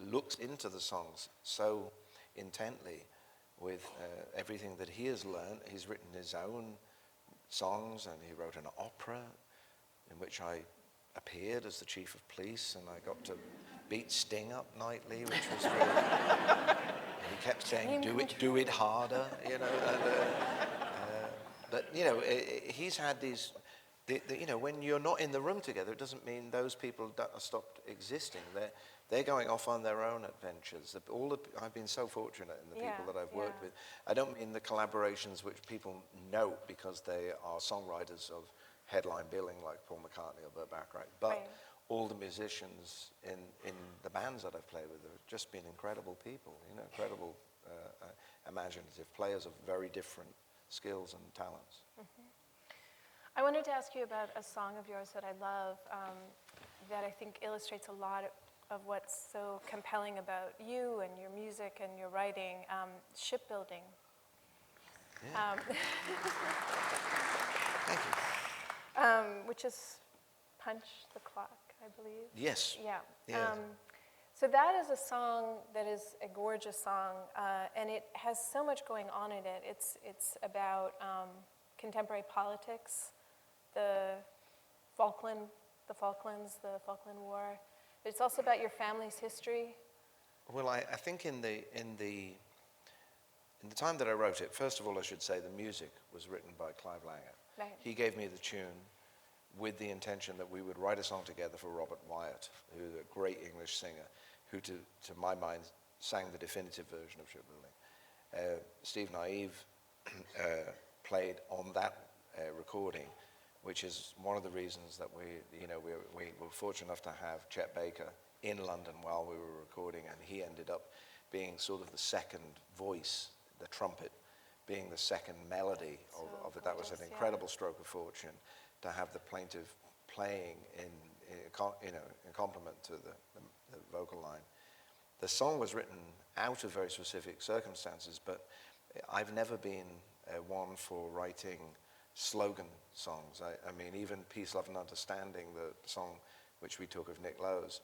looks into the songs so intently with everything that he has learned. He's written his own songs, and he wrote an opera in which I appeared as the chief of police, and I got to beat Sting up nightly, which was really... he kept saying, do it harder, but, he's had these... when you're not in the room together, it doesn't mean those people stopped existing. They're going off on their own adventures. I've been so fortunate in the people that I've worked with. I don't mean the collaborations which people note because they are songwriters of headline billing like Paul McCartney or Burt Bacharach, but all the musicians in the bands that I've played with have just been incredible people, incredible imaginative players of very different skills and talents. I wanted to ask you about a song of yours that I love that I think illustrates a lot of what's so compelling about you and your music and your writing, Shipbuilding. Yeah. Thank you. Which is Punch the Clock, I believe. Yes. Yeah. Yeah. So that is a song that is a gorgeous song, and it has so much going on in it. It's about contemporary politics, the Falklands, the Falkland War. It's also about your family's history. Well, I think in the time that I wrote it, first of all, I should say the music was written by Clive Langer. Right. He gave me the tune with the intention that we would write a song together for Robert Wyatt, who's a great English singer, who, to my mind, sang the definitive version of Shipbuilding. Steve Naive played on that recording, which is one of the reasons that we were fortunate enough to have Chet Baker in London while we were recording, and he ended up being sort of the second voice, the trumpet being the second melody of it. That was an incredible stroke of fortune to have the plaintiff playing in complement to the vocal line. The song was written out of very specific circumstances, but I've never been one for writing slogan songs. I mean, even Peace, Love and Understanding, the song which we took of Nick Lowe's,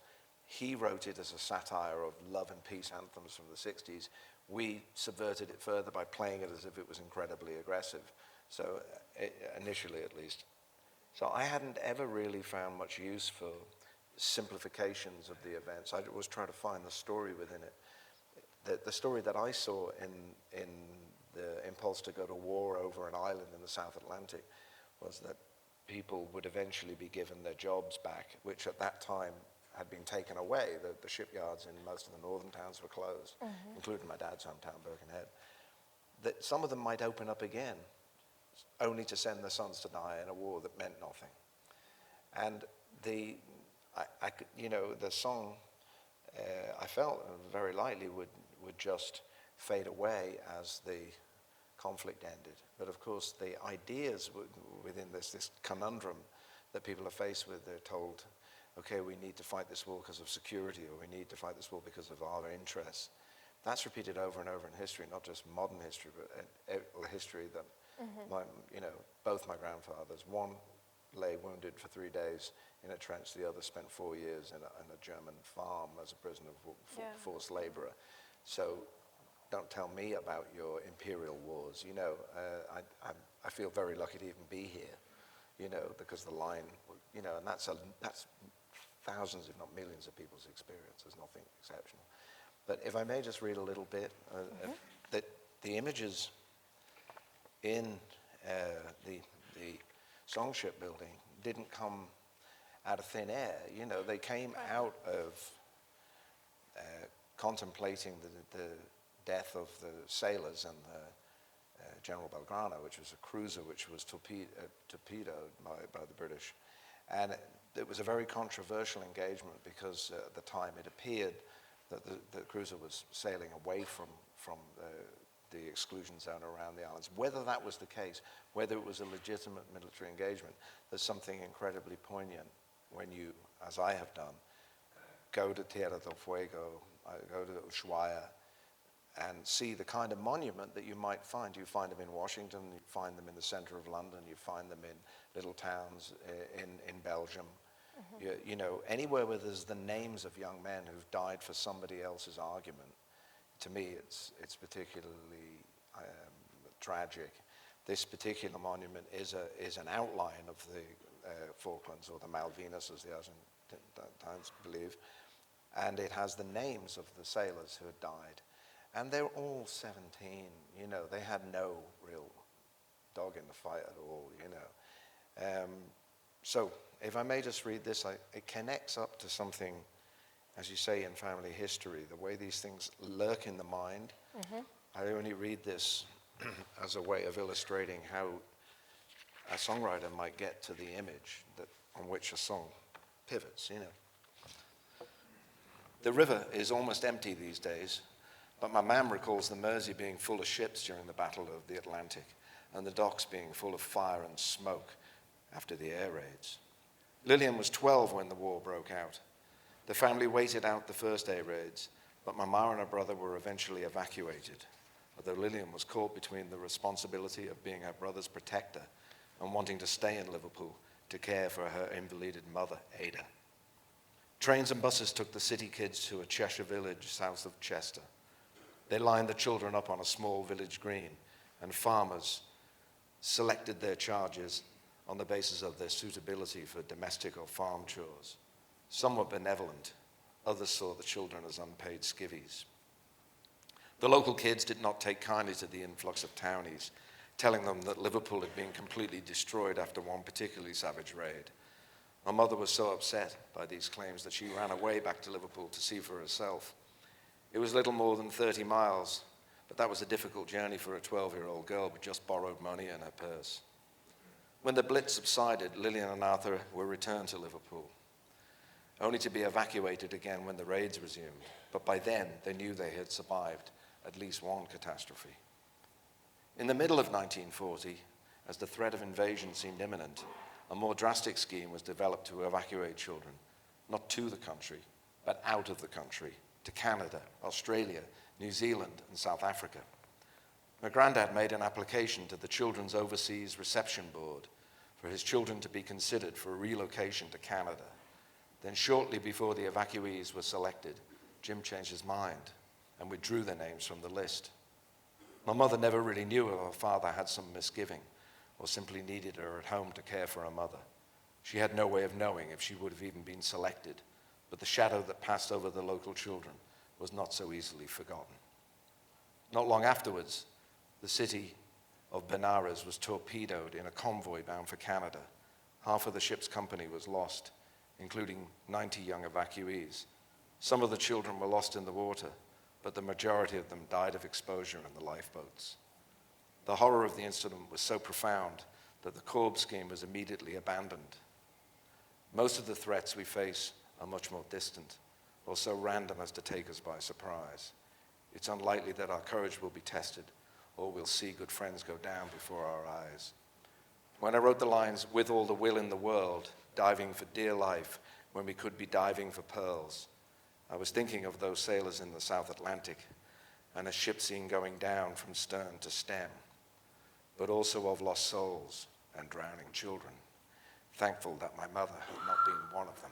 he wrote it as a satire of love and peace anthems from the 60s. We subverted it further by playing it as if it was incredibly aggressive, so initially at least. So I hadn't ever really found much use for simplifications of the events. I was trying to find the story within it. The story that I saw in the impulse to go to war over an island in the South Atlantic was that people would eventually be given their jobs back, which at that time had been taken away. The shipyards in most of the northern towns were closed, including my dad's hometown, Birkenhead. That some of them might open up again, only to send their sons to die in a war that meant nothing. And the song, I felt very lightly would just fade away as the conflict ended. But of course, the ideas within this conundrum that people are faced with, they're told, okay, we need to fight this war because of security, or we need to fight this war because of our interests. That's repeated over and over in history, not just modern history, but history that both my grandfathers, one lay wounded for 3 days in a trench, the other spent 4 years in a German farm as a prisoner of forced laborer. So don't tell me about your imperial wars. I feel very lucky to even be here, because the line, and that's thousands, if not millions of people's experience. There's nothing exceptional. But if I may just read a little bit, that the images in the song Shipbuilding didn't come out of thin air. They came out of contemplating the death of the sailors and the General Belgrano, which was a cruiser which was torpedoed by the British. And it was a very controversial engagement because at the time it appeared that the cruiser was sailing away from the exclusion zone around the islands. Whether that was the case, whether it was a legitimate military engagement, there's something incredibly poignant when you, as I have done, go to Tierra del Fuego, go to Ushuaia, and see the kind of monument that you might find. You find them in Washington, you find them in the center of London, you find them in little towns in Belgium. Anywhere where there's the names of young men who've died for somebody else's argument, to me it's particularly tragic. This particular monument is an outline of the Falklands, or the Malvinas as the Argentines believe, and it has the names of the sailors who had died. And they're all 17, they had no real dog in the fight at all, So if I may just read this, it connects up to something, as you say, in family history, the way these things lurk in the mind. I only read this as a way of illustrating how a songwriter might get to the image on which a song pivots, The river is almost empty these days, but my mam recalls the Mersey being full of ships during the Battle of the Atlantic, and the docks being full of fire and smoke after the air raids. Lillian was 12 when the war broke out. The family waited out the first air raids, but my ma and her brother were eventually evacuated. although Lillian was caught between the responsibility of being her brother's protector and wanting to stay in Liverpool to care for her invalided mother, Ada. Trains and buses took the city kids to a Cheshire village south of Chester. They lined the children up on a small village green, and farmers selected their charges on the basis of their suitability for domestic or farm chores. Some were benevolent, others saw the children as unpaid skivvies. The local kids did not take kindly to the influx of townies, telling them that Liverpool had been completely destroyed after one particularly savage raid. My mother was so upset by these claims that she ran away back to Liverpool to see for herself. It was little more than 30 miles, but that was a difficult journey for a 12-year-old girl with just borrowed money in her purse. When the Blitz subsided, Lillian and Arthur were returned to Liverpool, only to be evacuated again when the raids resumed. But by then, they knew they had survived at least one catastrophe. In the middle of 1940, as the threat of invasion seemed imminent, a more drastic scheme was developed to evacuate children, not to the country, but out of the country, to Canada, Australia, New Zealand, and South Africa. My granddad made an application to the Children's Overseas Reception Board for his children to be considered for relocation to Canada. Then shortly before the evacuees were selected, Jim changed his mind and withdrew their names from the list. My mother never really knew if her father had some misgiving or simply needed her at home to care for her mother. She had no way of knowing if she would have even been selected, but the shadow that passed over the local children was not so easily forgotten. Not long afterwards, the city of Benares was torpedoed in a convoy bound for Canada. Half of the ship's company was lost, including 90 young evacuees. Some of the children were lost in the water, but the majority of them died of exposure in the lifeboats. The horror of the incident was so profound that the Corb scheme was immediately abandoned. Most of the threats we face are much more distant, or so random as to take us by surprise. It's unlikely that our courage will be tested, or we'll see good friends go down before our eyes. When I wrote the lines, "With all the will in the world, diving for dear life when we could be diving for pearls," I was thinking of those sailors in the South Atlantic and a ship seen going down from stern to stem, but also of lost souls and drowning children, thankful that my mother had not been one of them.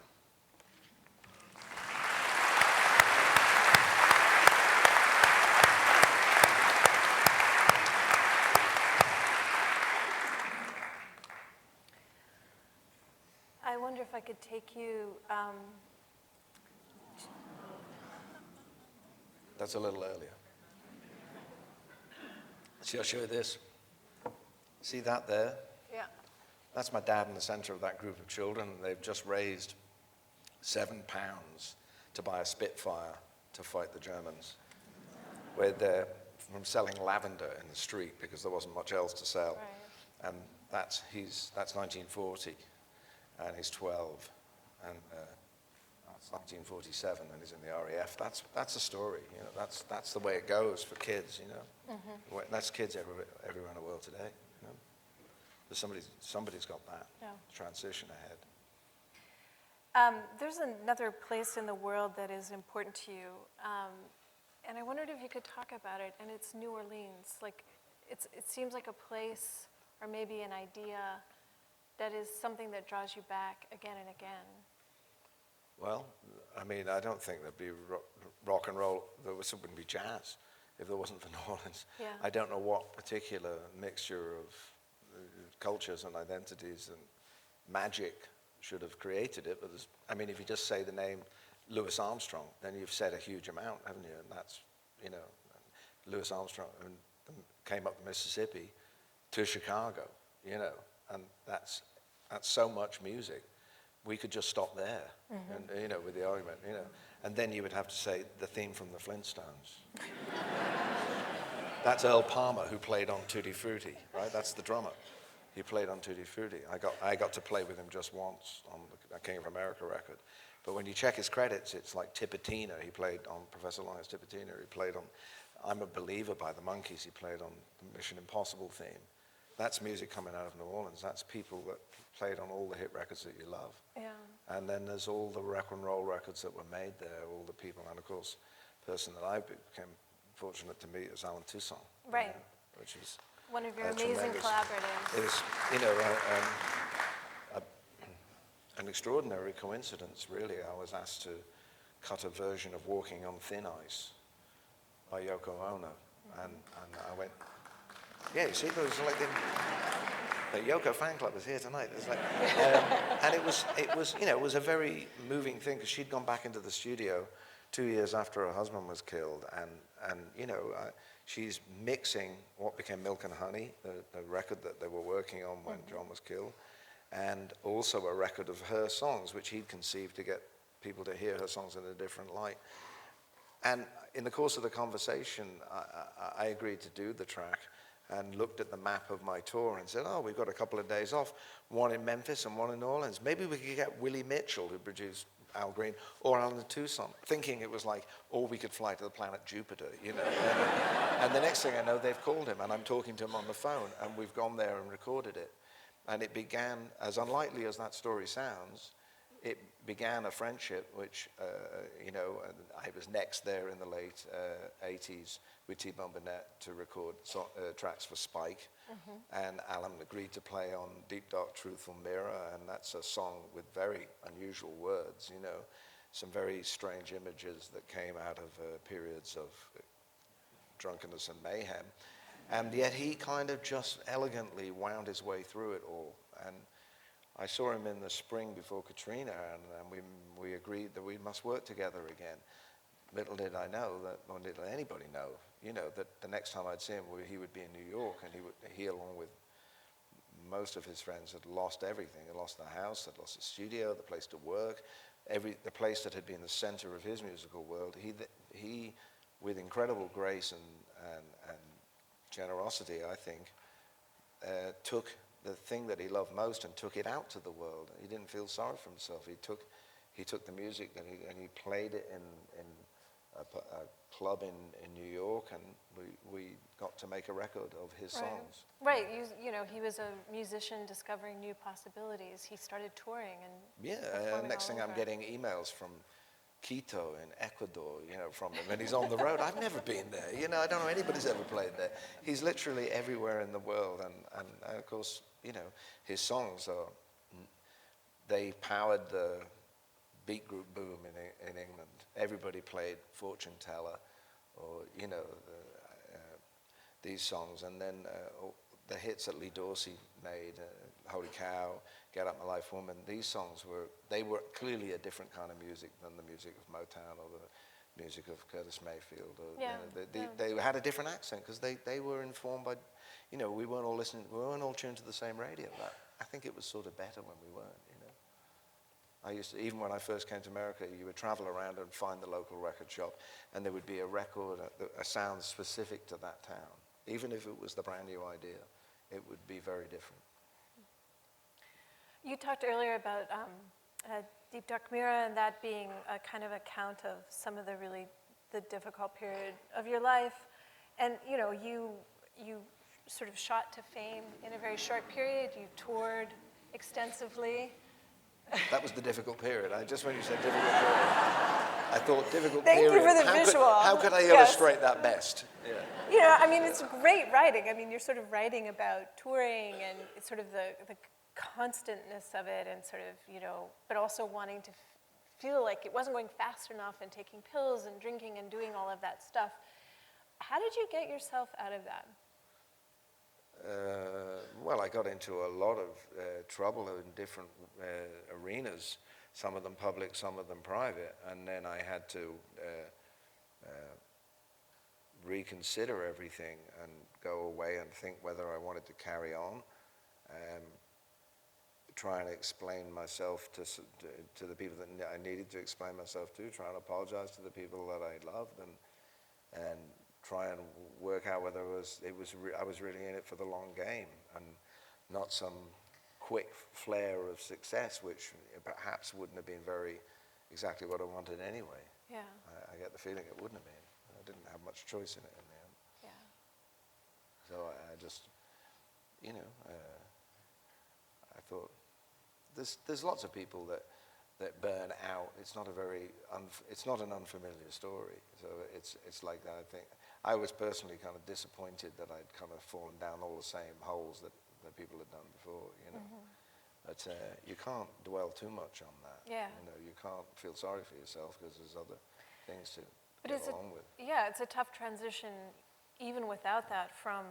I wonder if I could take you, That's a little earlier. See, I'll show you this. See that there? yeah, That's my dad in the center of that group of children. They've just raised £7 to buy a Spitfire to fight the Germans. Where they're from selling lavender in the street because there wasn't much else to sell. right. And that's 1940, and he's 12, and it's 1947, and he's in the RAF. That's a story, you know. That's the way it goes for kids, you know. Mm-hmm. That's kids everywhere in the world today, you know. But somebody's got that transition ahead. There's another place in the world that is important to you, and I wondered if you could talk about it, and it's New Orleans. Like, it seems like a place, or maybe an idea, that is something that draws you back again and again. Well, I mean, I don't think there'd be rock and roll, there wouldn't be jazz if there wasn't for New Orleans. Yeah. I don't know what particular mixture of cultures and identities and magic should have created it, but I mean, if you just say the name Louis Armstrong, then you've said a huge amount, haven't you? And that's, you know, Louis Armstrong came up the Mississippi to Chicago, you know, and that's so much music. We could just stop there, and, you know, with the argument, you know, and then you would have to say the theme from the Flintstones. That's Earl Palmer, who played on Tutti Frutti, right? That's the drummer. He played on Tutti Frutti. I got to play with him just once on the King of America record. But when you check his credits, it's like Tipitina. He played on Professor Lion's Tipitina. He played on I'm a Believer by the Monkees. He played on the Mission Impossible theme. That's music coming out of New Orleans. That's people that played on all the hit records that you love. Yeah. And then there's all the rock and roll records that were made there, all the people. And of course, the person that I became fortunate to meet is Alan Toussaint. Right. Which is One of your tremendous. amazing collaborators. It was, an extraordinary coincidence, really. I was asked to cut a version of Walking on Thin Ice by Yoko Ono, and I went, yeah, you see, it was like the Yoko fan club is here tonight. It's like, and it was, it was a very moving thing, because she'd gone back into the studio 2 years after her husband was killed, and she's mixing what became Milk and Honey, the record that they were working on when John was killed, and also a record of her songs, which he'd conceived to get people to hear her songs in a different light. And in the course of the conversation, I agreed to do the track and looked at the map of my tour and said, oh, we've got a couple of days off, one in Memphis and one in New Orleans. Maybe we could get Willie Mitchell, who produced Al Green, or Alan Toussaint, thinking it was like, or we could fly to the planet Jupiter, And the next thing I know, they've called him, and I'm talking to him on the phone, and we've gone there and recorded it. And it began, as unlikely as that story sounds, it began a friendship, which, I was next there in the late 80s with T-Bone Burnett to record tracks for Spike. And Alan agreed to play on Deep Dark Truthful Mirror, and that's a song with very unusual words, some very strange images that came out of periods of drunkenness and mayhem. And yet he kind of just elegantly wound his way through it all. And I saw him in the spring before Katrina, and we agreed that we must work together again. Little did I know that, or little did anybody know, that the next time I'd see him, he would be in New York, and he along with most of his friends, had lost everything. Had lost the house, had lost the studio, the place to work, the place that had been the center of his musical world. He with incredible grace and generosity, I think, took the thing that he loved most and took it out to the world. He didn't feel sorry for himself. He took the music and he played it in a club in New York, and we got to make a record of his songs. Right. He was a musician discovering new possibilities. He started touring and next thing I'm getting emails from Quito in Ecuador, from him, and he's on the road. I've never been there. I don't know anybody's ever played there. He's literally everywhere in the world, and of course, his songs they powered the beat group boom in England. Everybody played Fortune Teller, or these songs, and then the hits that Lee Dorsey made, Holy Cow, Get Up My Life Woman. These songs were clearly a different kind of music than the music of Motown or the music of Curtis Mayfield. They had a different accent because they were informed by, we weren't all tuned to the same radio. But I think it was sort of better when we weren't. I used to, even when I first came to America, you would travel around and find the local record shop, and there would be a record, a sound specific to that town. Even if it was the brand new idea, it would be very different. You talked earlier about Deep Dark Mirror and that being a kind of account of some of the difficult period of your life. And you sort of shot to fame in a very short period. You toured extensively. That was the difficult period. Just when you said difficult period, I thought difficult Thank period. You for the visual. How could I illustrate that best? Yeah. It's great writing. You're sort of writing about touring and it's sort of the constantness of it, and sort of, but also wanting to feel like it wasn't going fast enough, and taking pills and drinking and doing all of that stuff. How did you get yourself out of that? Well, I got into a lot of trouble in different arenas, some of them public, some of them private, and then I had to reconsider everything and go away and think whether I wanted to carry on, try and explain myself to the people that I needed to explain myself to, try and apologize to the people that I loved, and try and work out whether I was really in it for the long game and not some quick flare of success, which perhaps wouldn't have been exactly what I wanted anyway. Yeah. I get the feeling it wouldn't have been. I didn't have much choice in it in the end. Yeah. So I just, I thought, there's lots of people that burn out. It's not an unfamiliar story. So it's like that. I think I was personally kind of disappointed that I'd kind of fallen down all the same holes that people had done before, you know. But you can't dwell too much on that. Yeah. You know, you can't feel sorry for yourself because there's other things to But get along with. Yeah, it's a tough transition, even without that, from,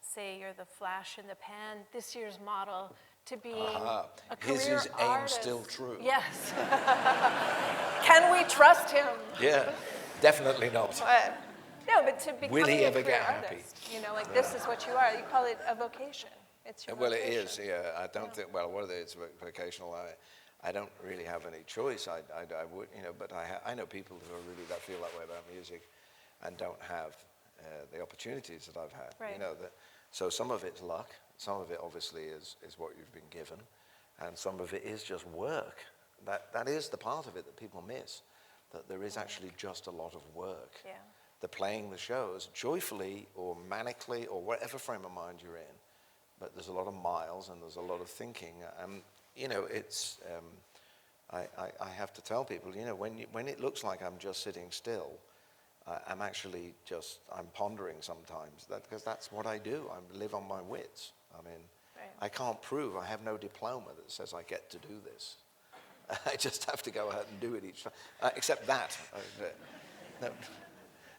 say, you're the flash in the pan, this year's model, to being a career His aim artist. still true. Yes. Can we trust him? Yeah, definitely not. But, no, but to become Will he a ever career get happy? artist, you know, like this is what you are. You call it a vocation. It's your Well, it vocation. is, yeah. I don't think, well, whether it's vocational, I don't really have any choice. I would, you know, but I know people who are really, that feel that way about music and don't have the opportunities that I've had. Right. You know, so some of it's luck. Some of it obviously is what you've been given. And some of it is just work. That is the part of it that people miss, that there is actually just a lot of work. Yeah. The playing the shows joyfully or manically or whatever frame of mind you're in, but there's a lot of miles and there's a lot of thinking. You know, it's, I have to tell people, you know, when it looks like I'm just sitting still, I'm actually I'm pondering sometimes, because that's what I do. I live on my wits. I mean, Right. I can't prove, I have no diploma that says I get to do this. I just have to go out and do it each time, except that.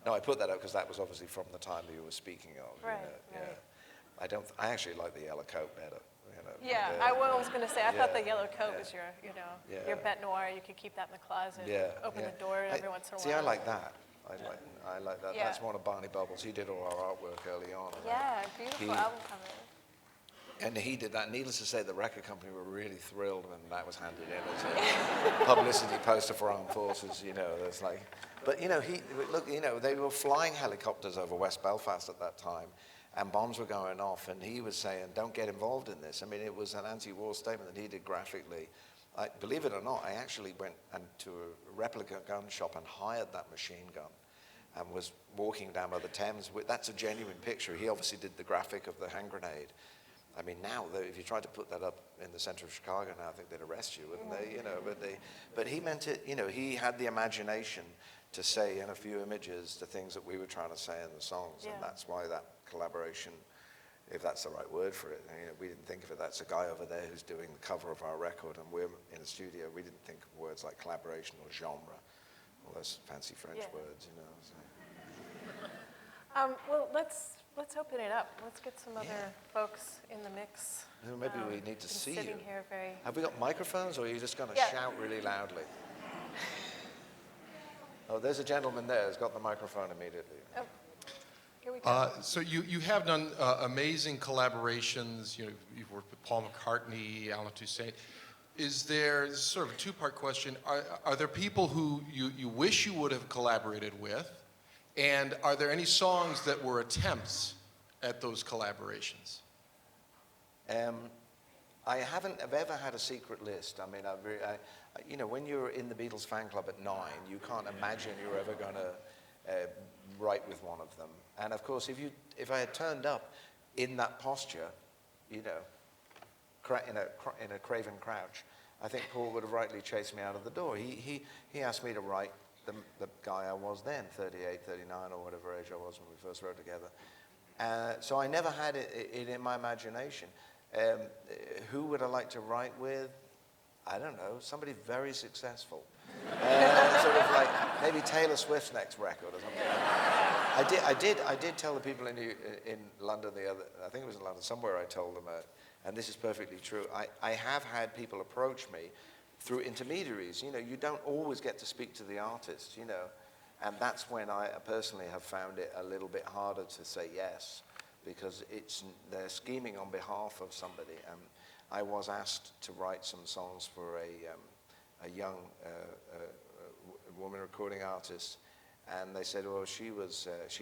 No, I put that up because that was obviously from the time that you were speaking of. Right, You know, right. yeah. I actually like the yellow coat better. You know, Yeah, but, I was going to say, I thought yeah, the yellow coat yeah. was your, you know, Yeah. your bête noir. You could keep that in the closet, Yeah, open yeah. the door every once in a while. See, I like that. I like that. Yeah. That's one of Barney Bubbles. He did all our artwork early on. Yeah, beautiful He- album cover. And he did that. Needless to say, the record company were really thrilled when that was handed in as a publicity poster for armed forces. You know, there's like, but you know, look, you know, they were flying helicopters over West Belfast at that time, and bombs were going off, and he was saying, "Don't get involved in this." I mean, it was an anti-war statement that he did graphically. Believe it or not, I actually went to a replica gun shop and hired that machine gun, and was walking down by the Thames. That's a genuine picture. He obviously did the graphic of the hand grenade. I mean, now, if you tried to put that up in the center of Chicago now, I think they'd arrest you, wouldn't they? You know, but he meant it, you know, he had the imagination to say in a few images the things that we were trying to say in the songs, Yeah. and that's why that collaboration, if that's the right word for it, you know, we didn't think of it, that's a guy over there who's doing the cover of our record, and we're in the studio, we didn't think of words like collaboration or genre, all those fancy French Yeah. words, you know. So. Well, let's open it up. Let's get some other folks in the mix. Well, maybe we need to been see sitting you. here very. Have we got microphones, or are you just going to Yeah. shout really loudly? Oh, there's a gentleman there who's got the microphone immediately. Oh, here we go. So you have done amazing collaborations. You know, you've worked with Paul McCartney, Alan Toussaint. Is there, this is sort of a two-part question, are there people who you wish you would have collaborated with? And are there any songs that were attempts at those collaborations? I haven't have ever had a secret list. I mean, you know, when you're in the Beatles fan club at 9, you can't imagine you're ever going to write with one of them. And of course, if I had turned up in that posture, you know, in a craven crouch, I think Paul would have rightly chased me out of the door. He asked me to write the guy I was then, 38, 39, or whatever age I was when we first wrote together. So I never had it in my imagination. Who would I like to write with? I don't know, somebody very successful. Sort of like maybe Taylor Swift's next record or something. I did tell the people in London I think it was in London, somewhere I told them, and this is perfectly true, I have had people approach me through intermediaries. You know, you don't always get to speak to the artist, you know, and that's when I personally have found it a little bit harder to say yes, because they're scheming on behalf of somebody. I was asked to write some songs for a young woman recording artist, and they said, well, she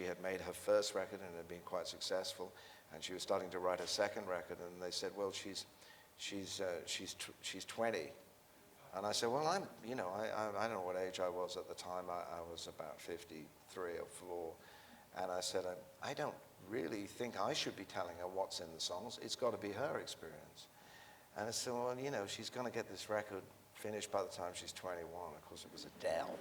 had made her first record and had been quite successful, and she was starting to write her second record, and they said, well, she's 20. And I said, well, I don't know what age I was at the time. I was about 53 or 4. And I said, I don't really think I should be telling her what's in the songs. It's got to be her experience. And I said, well, you know, she's going to get this record finished by the time she's 21. Of course, it was Adele.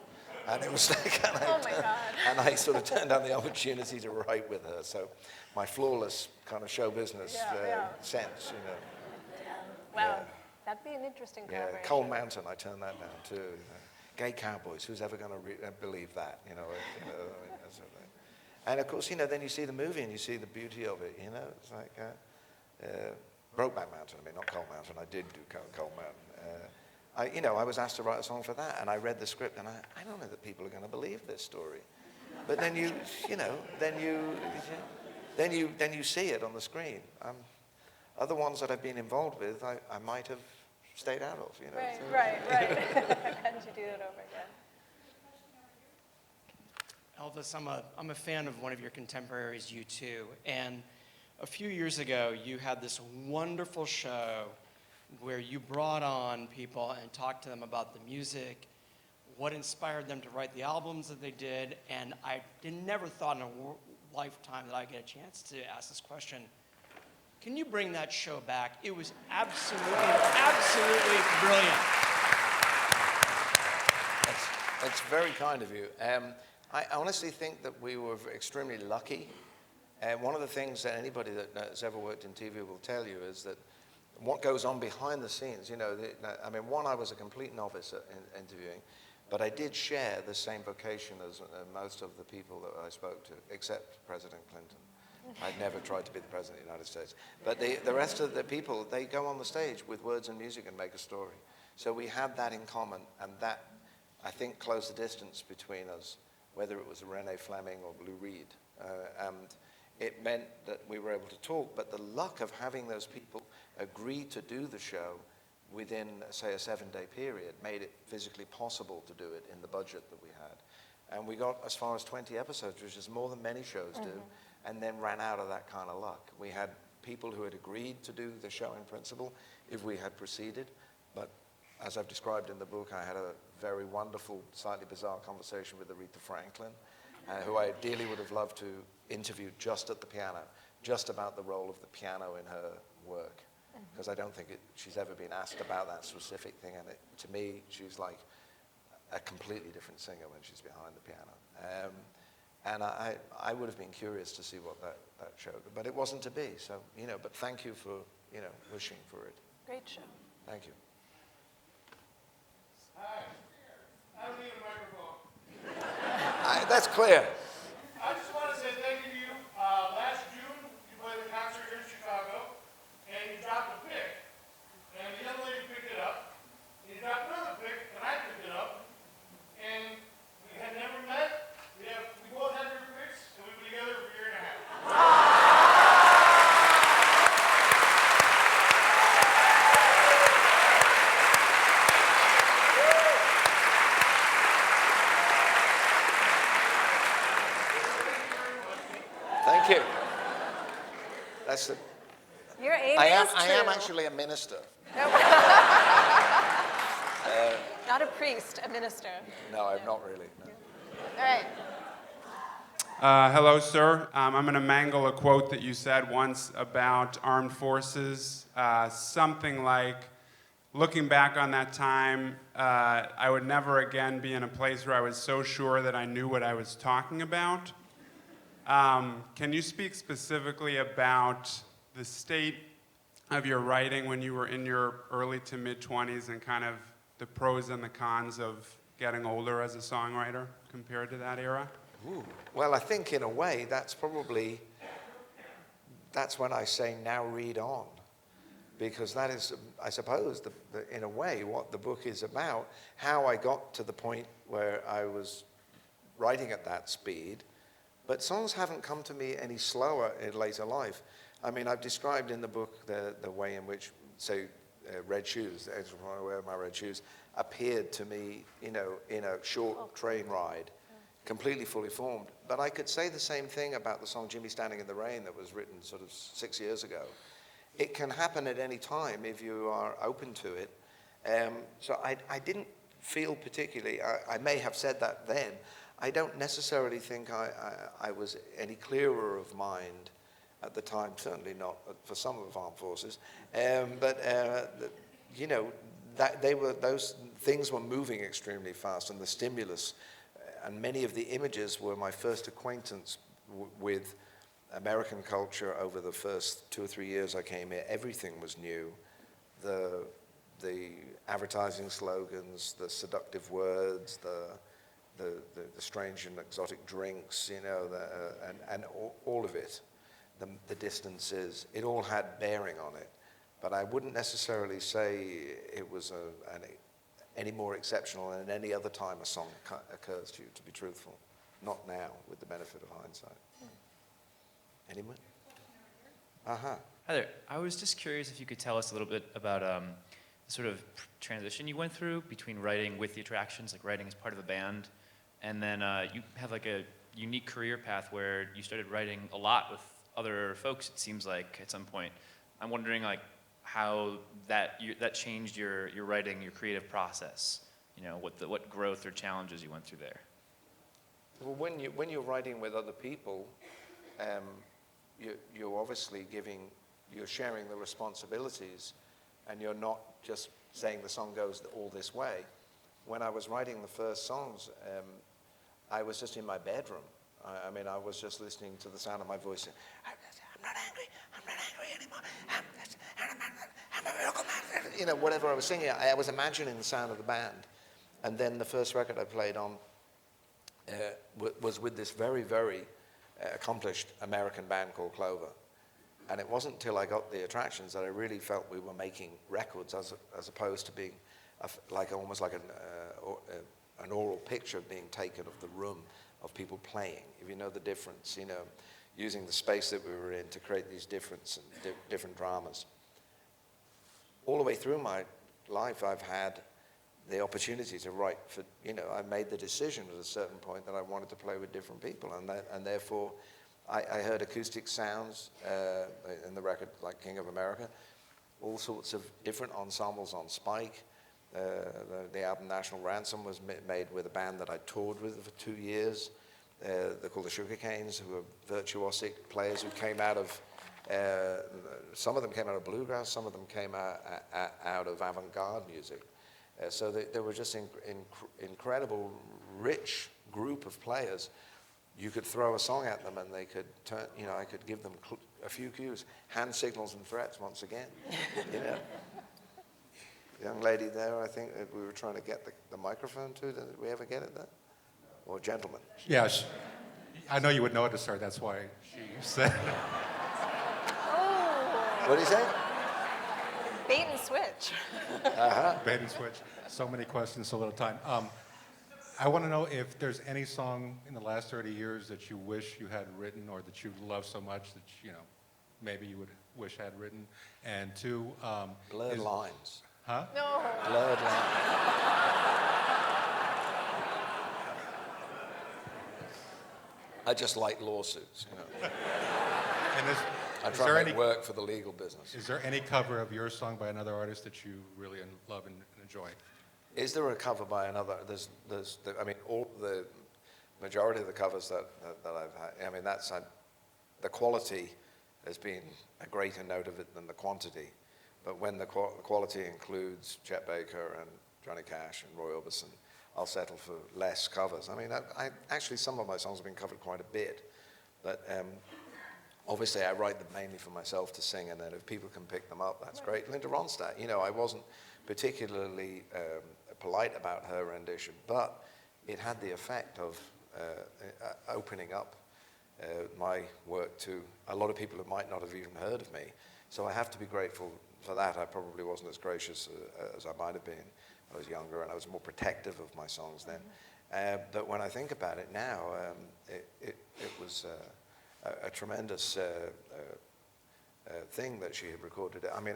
And it was like, Oh my God. and I sort of turned down the opportunity to write with her. So my flawless kind of show business sense, you know. Wow. Yeah. That'd be an interesting Yeah, collaboration. Cold Mountain, I turned that down too. You know. Gay Cowboys, who's ever going to believe that? You know, that sort of thing. And of course, you know, then you see the movie and you see the beauty of it. You know, it's like Brokeback Mountain. I mean, not Cold Mountain. I did do Cold Mountain. I was asked to write a song for that, and I read the script, and I don't know that people are going to believe this story. But then then you see it on the screen. Other ones that I've been involved with, I might have stayed out of, you know. Right. How did you do that over again? Elvis, I'm a fan of one of your contemporaries, U2, and a few years ago you had this wonderful show where you brought on people and talked to them about the music, what inspired them to write the albums that they did, and I never thought in a lifetime that I'd get a chance to ask this question. Can you bring that show back? It was absolutely brilliant. That's very kind of you. I honestly think that we were extremely lucky. One of the things that anybody that has ever worked in TV will tell you is that what goes on behind the scenes, you know, I was a complete novice at interviewing, but I did share the same vocation as most of the people that I spoke to, except President Clinton. I'd never tried to be the President of the United States. But the rest of the people, they go on the stage with words and music and make a story. So we had that in common, and that, I think, closed the distance between us, whether it was Renee Fleming or Lou Reed. And it meant that we were able to talk, but the luck of having those people agree to do the show within, say, a 7-day period made it physically possible to do it in the budget that we had. And we got as far as 20 episodes, which is more than many shows do, and then ran out of that kind of luck. We had people who had agreed to do the show in principle if we had proceeded, but as I've described in the book, I had a very wonderful, slightly bizarre conversation with Aretha Franklin, who I dearly would have loved to interview just at the piano, just about the role of the piano in her work, because I don't think she's ever been asked about that specific thing, and to me, she's like a completely different singer when she's behind the piano. And I would have been curious to see what that showed, but it wasn't to be. So, you know, but thank you for, you know, wishing for it. Great show. Thank you. Hi. I don't need a microphone. That's clear. I just want to say thank you to you. Last June, you played the concert here in Chicago, and you dropped a pick. And the young lady picked it up. And you dropped another pick, and I picked it up. And we had never met. We both had your picks, and we've been together for a year and a half. Thank you. That's the. Your aim I is am true. actually a minister. Not a priest, a minister. No, I'm not really. No. All right. Hello, sir. I'm going to mangle a quote that you said once about armed forces. Something like, looking back on that time, I would never again be in a place where I was so sure that I knew what I was talking about. Can you speak specifically about the state of your writing when you were in your early to mid-20s and kind of the pros and the cons of getting older as a songwriter compared to that era? Ooh. Well, I think in a way that's when I say now read on, because that is, I suppose, in a way what the book is about, how I got to the point where I was writing at that speed. But songs haven't come to me any slower in later life. I mean, I've described in the book the way in which, say, Red Shoes, I just want to wear my red shoes, appeared to me, you know, in a short train ride, completely fully formed. But I could say the same thing about the song Jimmy Standing in the Rain that was written sort of 6 years ago. It can happen at any time if you are open to it. So I didn't feel particularly, I may have said that then, I don't necessarily think I was any clearer of mind at the time, certainly not for some of the armed forces. But you know, those things were moving extremely fast, and the stimulus, and many of the images were my first acquaintance with American culture over the first 2 or 3 years I came here. Everything was new. The advertising slogans, the seductive words, the strange and exotic drinks, you know, and all of it, the distances, it all had bearing on it. But I wouldn't necessarily say it was any more exceptional than any other time a song occurs to you, to be truthful. Not now, with the benefit of hindsight. Anyone? Uh-huh. Hi there. I was just curious if you could tell us a little bit about the sort of transition you went through between writing with the Attractions, like writing as part of a band, and then you have like a unique career path where you started writing a lot with other folks, it seems like, at some point. I'm wondering like how that changed your writing, your creative process. You know, what growth or challenges you went through there. Well, when you're writing with other people, you're obviously you're sharing the responsibilities, and you're not just saying the song goes all this way. When I was writing the first songs, I was just in my bedroom. I mean, I was just listening to the sound of my voice. I'm not angry anymore. I'm a miracle man. You know, whatever I was singing, I was imagining the sound of the band. And then the first record I played on was with this very, very accomplished American band called Clover. And it wasn't until I got the Attractions that I really felt we were making records as opposed to being almost like an oral picture being taken of the room of people playing. If you know the difference, you know, using the space that we were in to create these different dramas. All the way through my life, I've had the opportunity to write for, you know, I made the decision at a certain point that I wanted to play with different people, and therefore I heard acoustic sounds in the record like King of America, all sorts of different ensembles on Spike. The album National Ransom was made with a band that I toured with for 2 years. They're called the Sugarcanes, who are virtuosic players who came out of, some of them came out of bluegrass, some of them came out of avant-garde music. So they were just incredible, rich group of players. You could throw a song at them and they could turn, you know, I could give them a few cues, hand signals and threats once again, you know. The young lady there, I think that we were trying to get the microphone to. Did we ever get it there? Or gentlemen? Yes. I know you would notice her, that's why she said. Oh, What did he say? bait and switch. Bait and switch. So many questions, so little time. I want to know if there's any song in the last 30 years that you wish you had written or that you love so much that, you know, maybe you would wish had written. And two, Blurred Lines. Huh? No. Blurred Lines. I just like lawsuits, you know. And I is try there to any, make work for the legal business. is there any cover of your song by another artist that you really love and enjoy? Is there a cover by another? I mean, all the majority of the covers that I've had, I mean, the quality has been a greater note of it than the quantity. But when the quality includes Chet Baker and Johnny Cash and Roy Orbison, I'll settle for less covers. I mean, actually, some of my songs have been covered quite a bit. But obviously, I write them mainly for myself to sing, and then if people can pick them up, that's great. Linda Ronstadt, you know, I wasn't particularly polite about her rendition, but it had the effect of opening up my work to a lot of people who might not have even heard of me. So I have to be grateful for that. I probably wasn't as gracious as I might have been. I was younger and I was more protective of my songs then. But when I think about it now, it was a tremendous thing that she had recorded. I mean,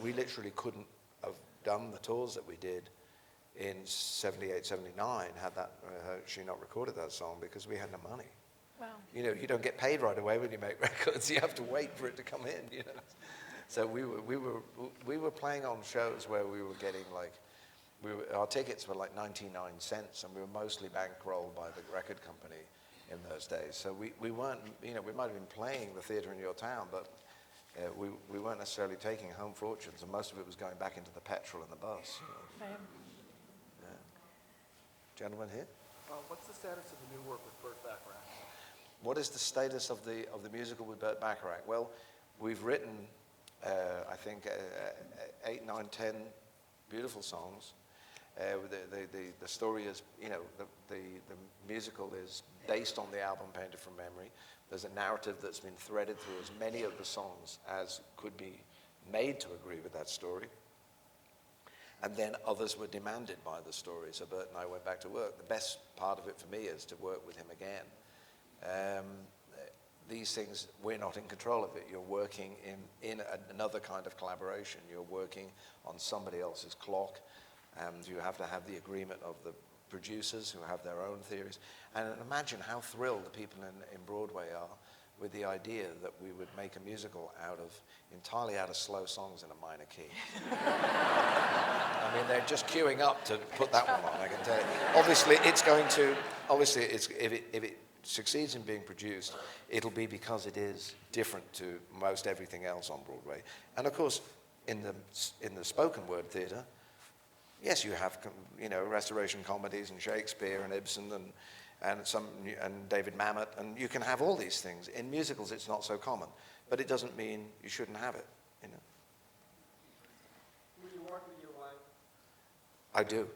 we literally couldn't have done the tours that we did in 78, 79 had she not recorded that song, because we had no money. Wow. You know, you don't get paid right away when you make records. You have to wait for it to come in, you know. So we were playing on shows where we were getting like, our tickets were like 99 cents, and we were mostly bankrolled by the record company in those days. So we weren't, you know, we might have been playing the theater in your town, but we weren't necessarily taking home fortunes, and most of it was going back into the petrol and the bus. Right. Yeah. Gentleman here? What's the status of the new work with Burt Bacharach? What is the status of the musical with Burt Bacharach? Well, we've written, I think, 8, 9, 10 beautiful songs. The story is, the musical is based on the album Painted from Memory. There's a narrative that's been threaded through as many of the songs as could be made to agree with that story. And then others were demanded by the story, so Bert and I went back to work. The best part of it for me is to work with him again. These things, we're not in control of it. You're working in another kind of collaboration. You're working on somebody else's clock, and you have to have the agreement of the producers who have their own theories. And imagine how thrilled the people in Broadway are with the idea that we would make a musical entirely out of slow songs in a minor key. I mean, they're just queuing up to put that one on, I can tell you. Obviously, if it succeeds in being produced, it'll be because it is different to most everything else on Broadway. And of course, in the spoken word theater, yes, you have, restoration comedies and Shakespeare and Ibsen and David Mamet, and you can have all these things. In musicals, it's not so common, but it doesn't mean you shouldn't have it. Will you work with your wife? I do.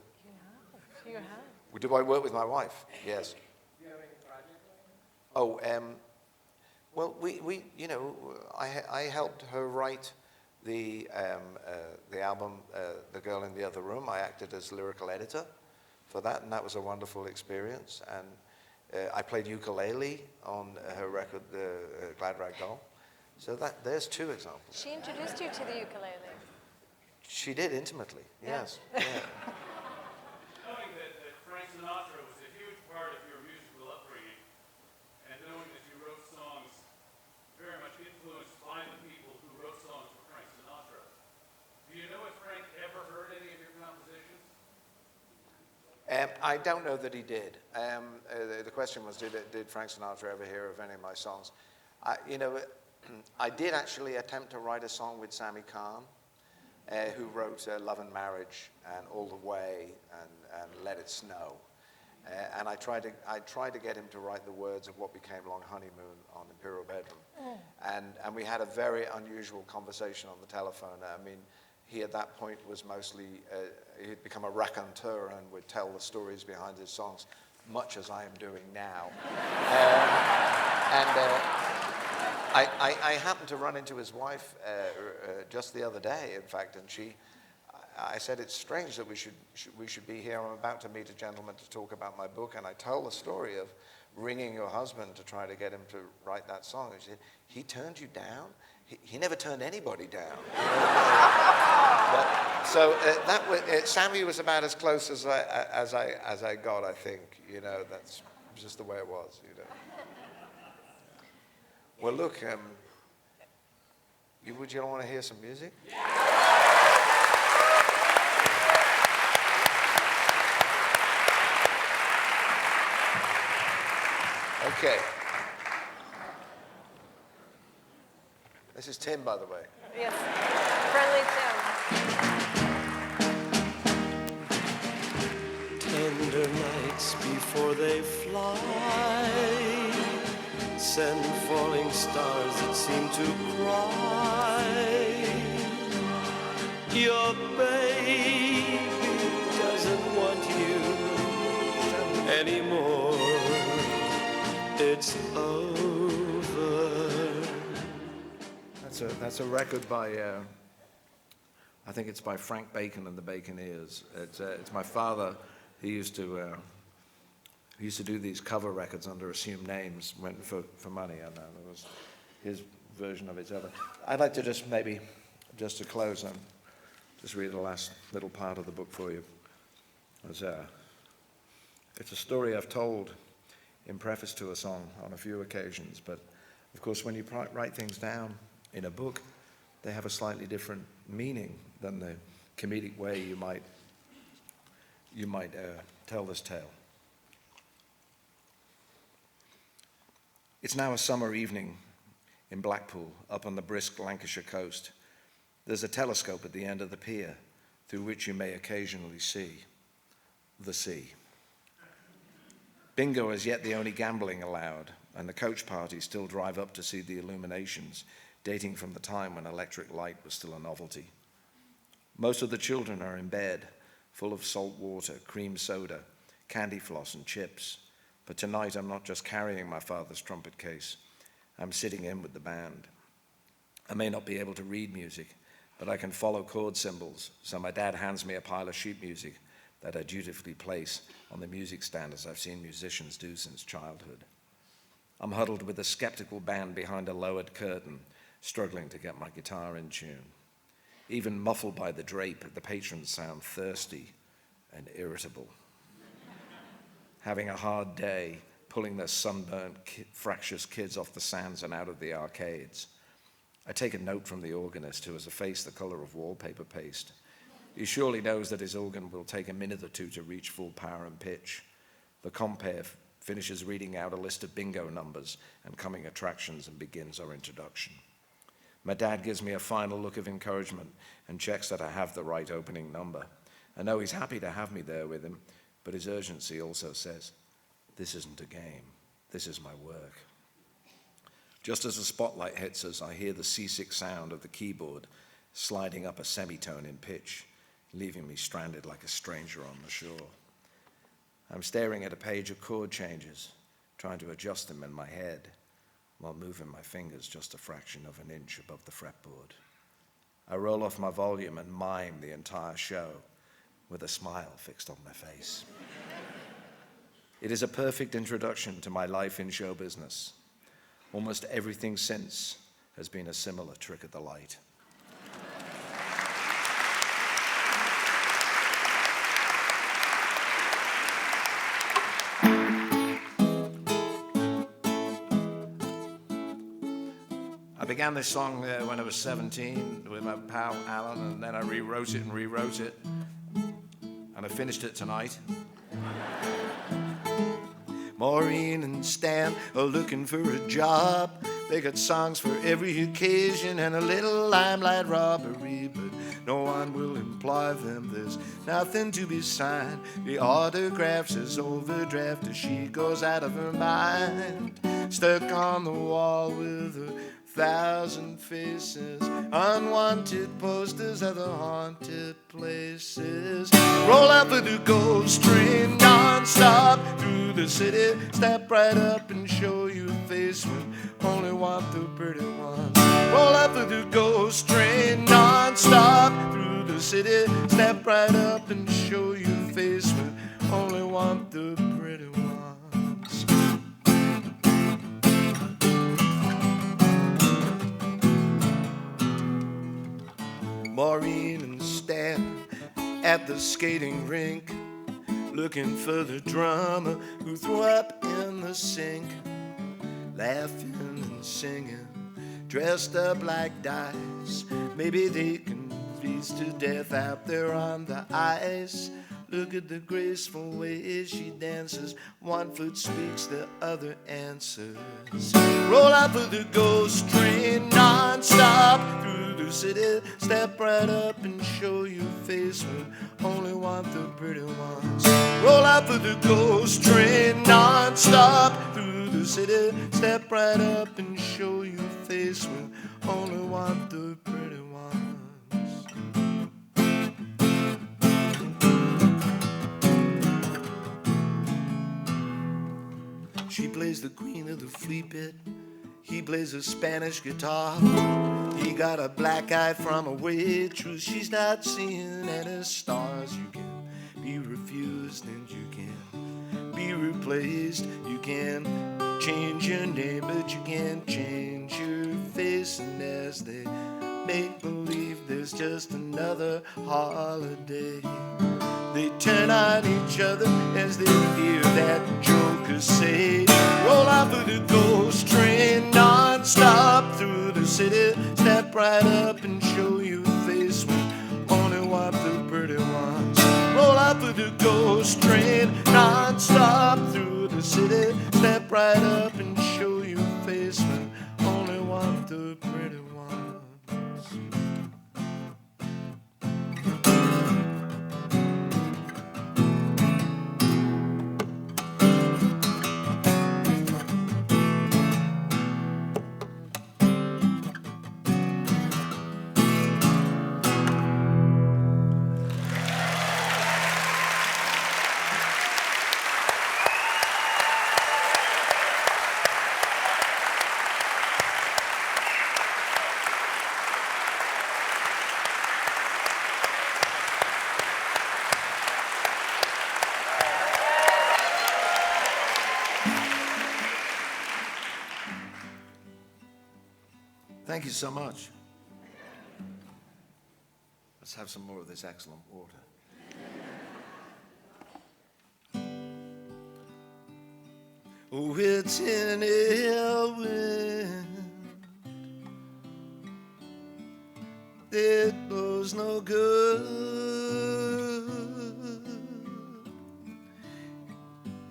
You have. Do I work with my wife? Yes. Do you have any project? Well, I helped her write the album, The Girl in the Other Room. I acted as lyrical editor for that, and that was a wonderful experience. And I played ukulele on her record, Glad Rag Doll. So there's 2 examples. She introduced you to the ukulele. She did intimately, yes. Yeah. Knowing that Frank Sinatra was a huge part of your musical upbringing, and knowing that you wrote songs very much influenced by the people who wrote songs for Frank Sinatra, do you know if Frank ever heard any of your compositions? I don't know that he did. The question was, did Frank Sinatra ever hear of any of my songs? I did actually attempt to write a song with Sammy Cahn, who wrote Love and Marriage and All the Way and Let It Snow. And I tried to get him to write the words of what became Long Honeymoon on Imperial Bedroom. And we had a very unusual conversation on the telephone. I mean, he at that point was mostly, he'd become a raconteur and would tell the stories behind his songs, much as I am doing now. I happened to run into his wife just the other day, in fact, and I said, it's strange that we should be here. I'm about to meet a gentleman to talk about my book, and I tell the story of ringing your husband to try to get him to write that song. And she said, he turned you down? He never turned anybody down. Sammy was about as close as I got, I think. That's just the way it was. Well, look, would you want to hear some music? Okay. This is Tim, by the way. Yes. Friendly Tim. Tender nights before they fly, send falling stars that seem to cry. Your baby doesn't want you anymore. It's over. That's a record by, I think it's by Frank Bacon and the Baconeers. It's my father. He used to do these cover records under assumed names for money, and it was his version of it. I'd like to just to close, just read the last little part of the book for you. It's a story I've told in preface to a song on a few occasions, but of course when you write things down in a book, they have a slightly different meaning than the comedic way you might tell this tale. It's now a summer evening in Blackpool, up on the brisk Lancashire coast. There's a telescope at the end of the pier through which you may occasionally see the sea. Bingo is yet the only gambling allowed, and the coach parties still drive up to see the illuminations, dating from the time when electric light was still a novelty. Most of the children are in bed, full of salt water, cream soda, candy floss, and chips. But tonight I'm not just carrying my father's trumpet case. I'm sitting in with the band. I may not be able to read music, but I can follow chord symbols, so my dad hands me a pile of sheet music that I dutifully place on the music stand as I've seen musicians do since childhood. I'm huddled with a skeptical band behind a lowered curtain, struggling to get my guitar in tune. Even muffled by the drape, the patrons sound thirsty and irritable. Having a hard day, pulling their sunburnt, fractious kids off the sands and out of the arcades. I take a note from the organist, who has a face the color of wallpaper paste. He surely knows that his organ will take a minute or two to reach full power and pitch. The compere finishes reading out a list of bingo numbers and coming attractions and begins our introduction. My dad gives me a final look of encouragement and checks that I have the right opening number. I know he's happy to have me there with him, but his urgency also says, this isn't a game, this is my work. Just as the spotlight hits us, I hear the seasick sound of the keyboard sliding up a semitone in pitch, leaving me stranded like a stranger on the shore. I'm staring at a page of chord changes, trying to adjust them in my head, while moving my fingers just a fraction of an inch above the fretboard. I roll off my volume and mime the entire show with a smile fixed on my face. It is a perfect introduction to my life in show business. Almost everything since has been a similar trick of the light. I began this song when I was 17 with my pal Alan, and then I rewrote it, and I finished it tonight. Maureen and Stan are looking for a job. They got songs for every occasion and a little limelight robbery, but no one will employ them. There's nothing to be signed. The autograph says overdraft as she goes out of her mind. Stuck on the wall with 1,000 faces, unwanted posters of the haunted places. Roll up with the ghost train non-stop through the city. Step right up and show your face when only want the pretty ones. Roll up with the ghost train non-stop through the city. Step right up and show your face when only want the pretty ones. Maureen and Stan at the skating rink, looking for the drummer who threw up in the sink, laughing and singing, dressed up like dice. Maybe they can freeze to death out there on the ice. Look at the graceful way she dances. One foot speaks, the other answers. Roll up with the ghost train non-stop through the city. Step right up and show your face when only want the pretty ones. Roll up with the ghost train non-stop through the city. Step right up and show your face when only want the pretty ones. She plays the queen of the flea pit. He plays a Spanish guitar. He got a black eye from a waitress. She's not seeing any stars. You can be refused and you can be replaced. You can change your name, but you can't change your face. And as they make believe there's just another holiday, they turn on each other as they hear that joker say, roll off with the ghost train non-stop through the city. Step right up and show your face when only want the pretty ones. Roll off with the ghost train non-stop through the city. Step right up and show your face when only want you so much. Let's have some more of this excellent water. Oh, it's in the wind that blows no good,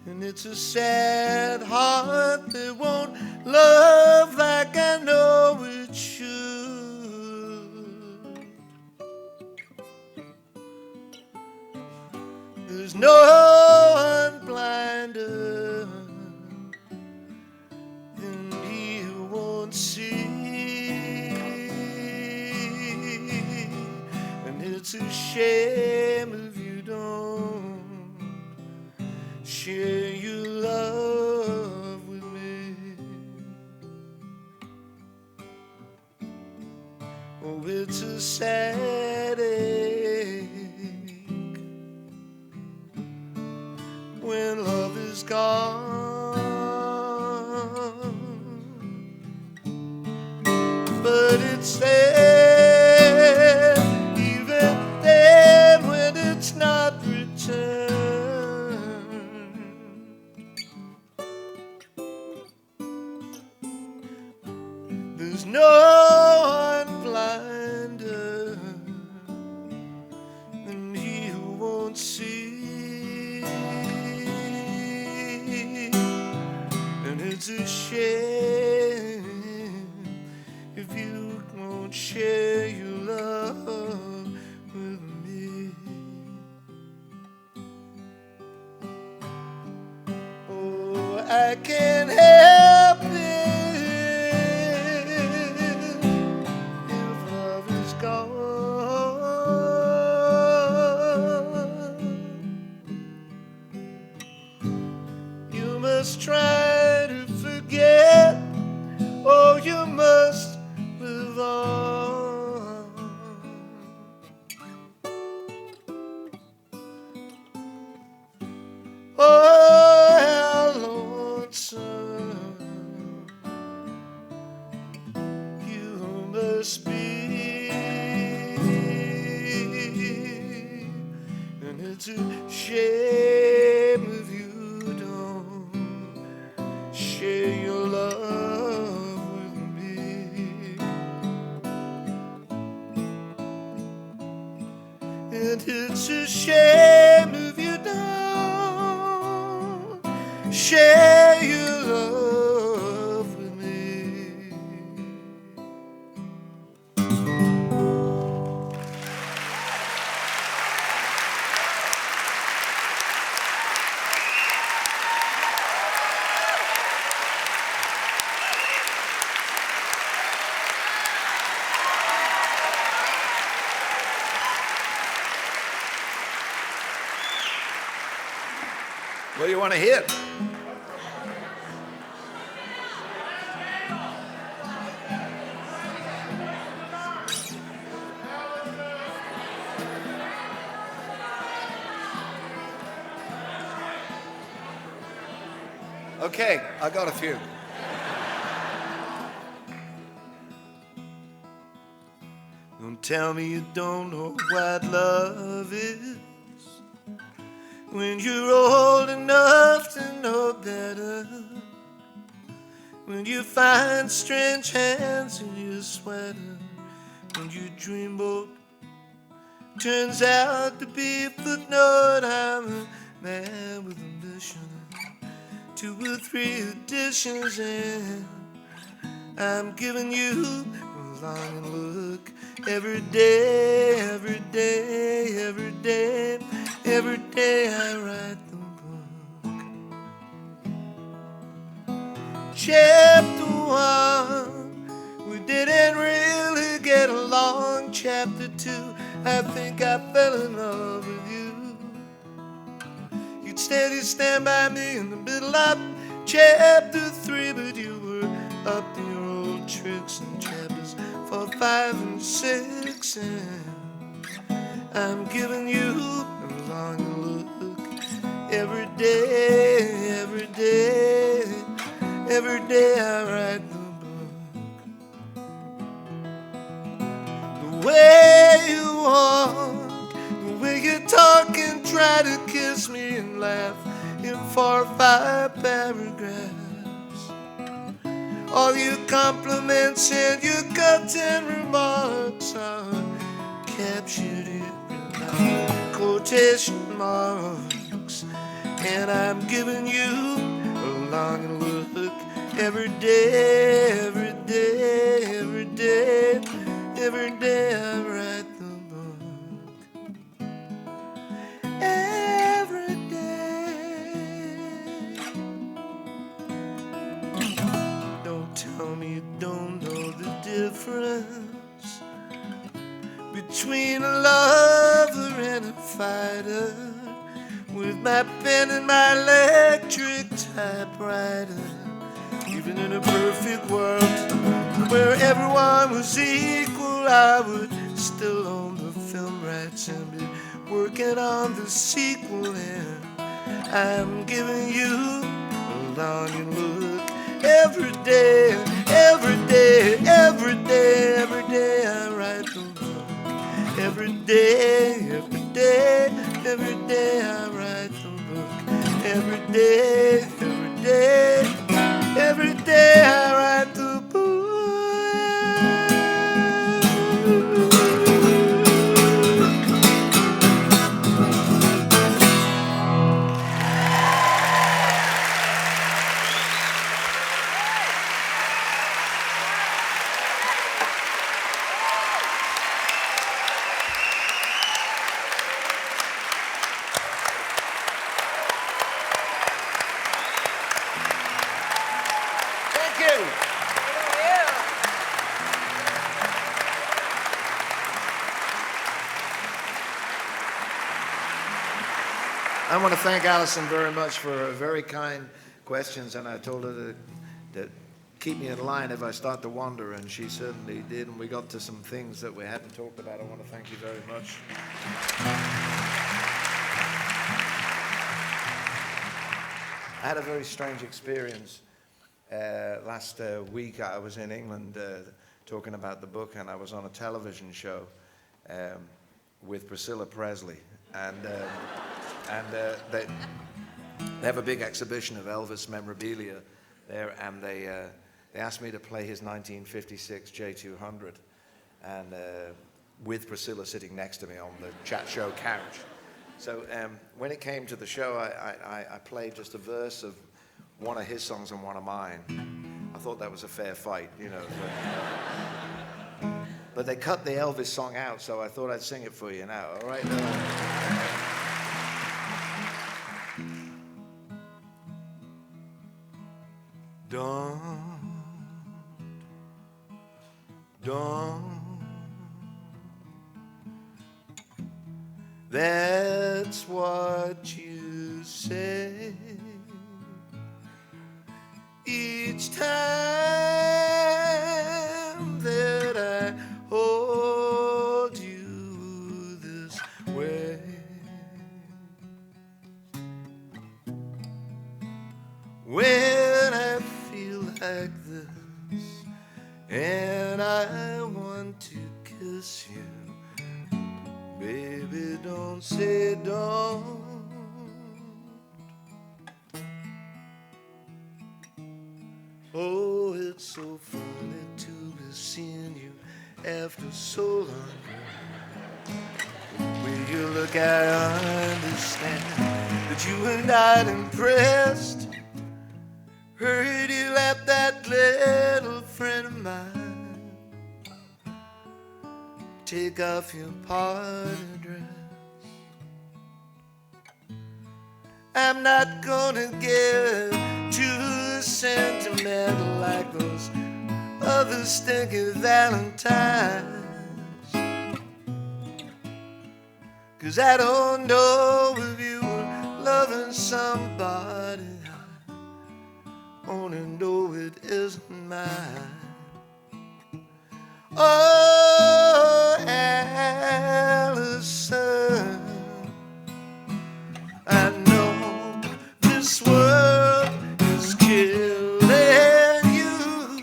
and it's a sad heart that won't love like I know it should. There's no one blinder than he who won't see, and it's a shame if you don't share your love with me. Oh, it's a sad ache when love is gone, but it's there even then when it's not returned. There's no one blinder than he who won't see, and it's a shame if you won't share your love with me. Oh, I can't help it if love is gone. You must try to forget, oh, you must live on. Oh, how lonesome you must be, and it's a shame if you don't share your love with me. And it's a shame if you don't share your love with me. What do you want to hear? Okay, I got a few. Don't tell me you don't know what love is when you're old enough to know better. When you find strange hands in your sweater, when your dreamboat turns out to be a footnote. I'm a man with ambition, 2 or 3 editions, and I'm giving you a longing look every day, every day, every day, every day I write the book. Chapter 1, we didn't really get along. Chapter 2, I think I fell in love with you. You'd steady stand by me in the middle of chapter 3, but you were up to your old tricks in chapters 4, 5, and 6, and I'm giving you a long look every day, every day, every day I write the book. way you walk, the way you talk and try to kiss me and laugh in 4 or 5 paragraphs. All your compliments and your cutting remarks are captured in quotation marks. And I'm giving you a long look every day, every day, every day, every day I write the book. Every day. Don't tell me you don't know the difference between a lover and a fighter, with my pen and my electric typewriter. Even in a perfect world where everyone was equal, I would still own the film rights and be working on the sequel. And I'm giving you a longing look every day, every day, every day, every day I write the book. Every day, every day, every day I write the book. Every day, every day, every day I write the book. Thank you. I want to thank Alison very much for her very kind questions, and I told her that keep me in line if I start to wander, and she certainly did, and we got to some things that we hadn't talked about. I want to thank you very much. I had a very strange experience. Last week I was in England talking about the book, and I was on a television show with Priscilla Presley, and they have a big exhibition of Elvis memorabilia there, and they asked me to play his 1956 J200, and with Priscilla sitting next to me on the chat show couch. So when it came to the show, I played just a verse of one of his songs and one of mine. I thought that was a fair fight, you know. But they cut the Elvis song out, so I thought I'd sing it for you now, all right? Don't. That's what you say each time that I hold you this way. When I feel like this and I want to kiss you, baby, don't say don't. Oh, it's so funny to be seeing you after so long. When you look, I understand that you and I'd impressed. Heard you at that little friend of mine take off your party dress. I'm not gonna get too sentimental like those other stinky valentines, 'cause I don't know if you were loving somebody. I only know it isn't mine. Oh, Alison, I know this world is killing you.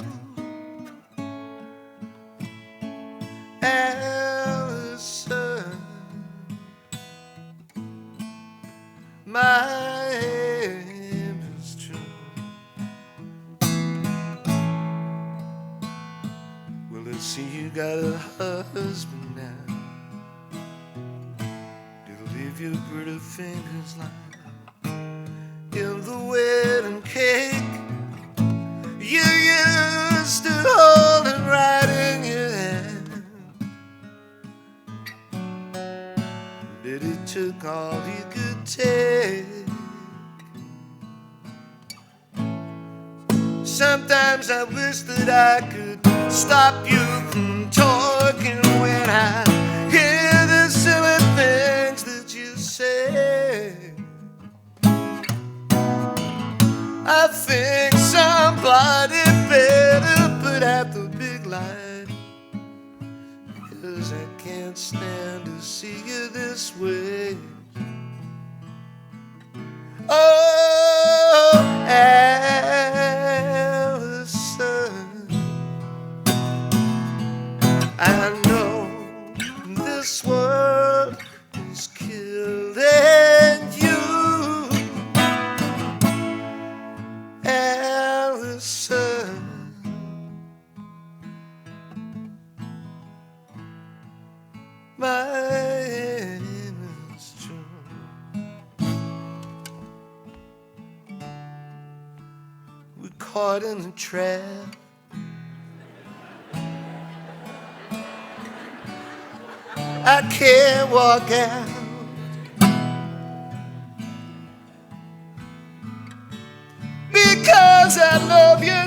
my aim is true. Well, let's see, you got a husband now. It'll leave your pretty fingers like in the wedding cake. You used to hold it right in your hand, but it took all you could take. Sometimes I wish that I could stop you from talking when I hear the silly things that you say. I think somebody better put out the big light, 'cause I can't stand to see you this way. Oh, Alison, I know this world is killing you. Alison, my aim is true. We're caught in a trap. I can't walk out. Because I love you.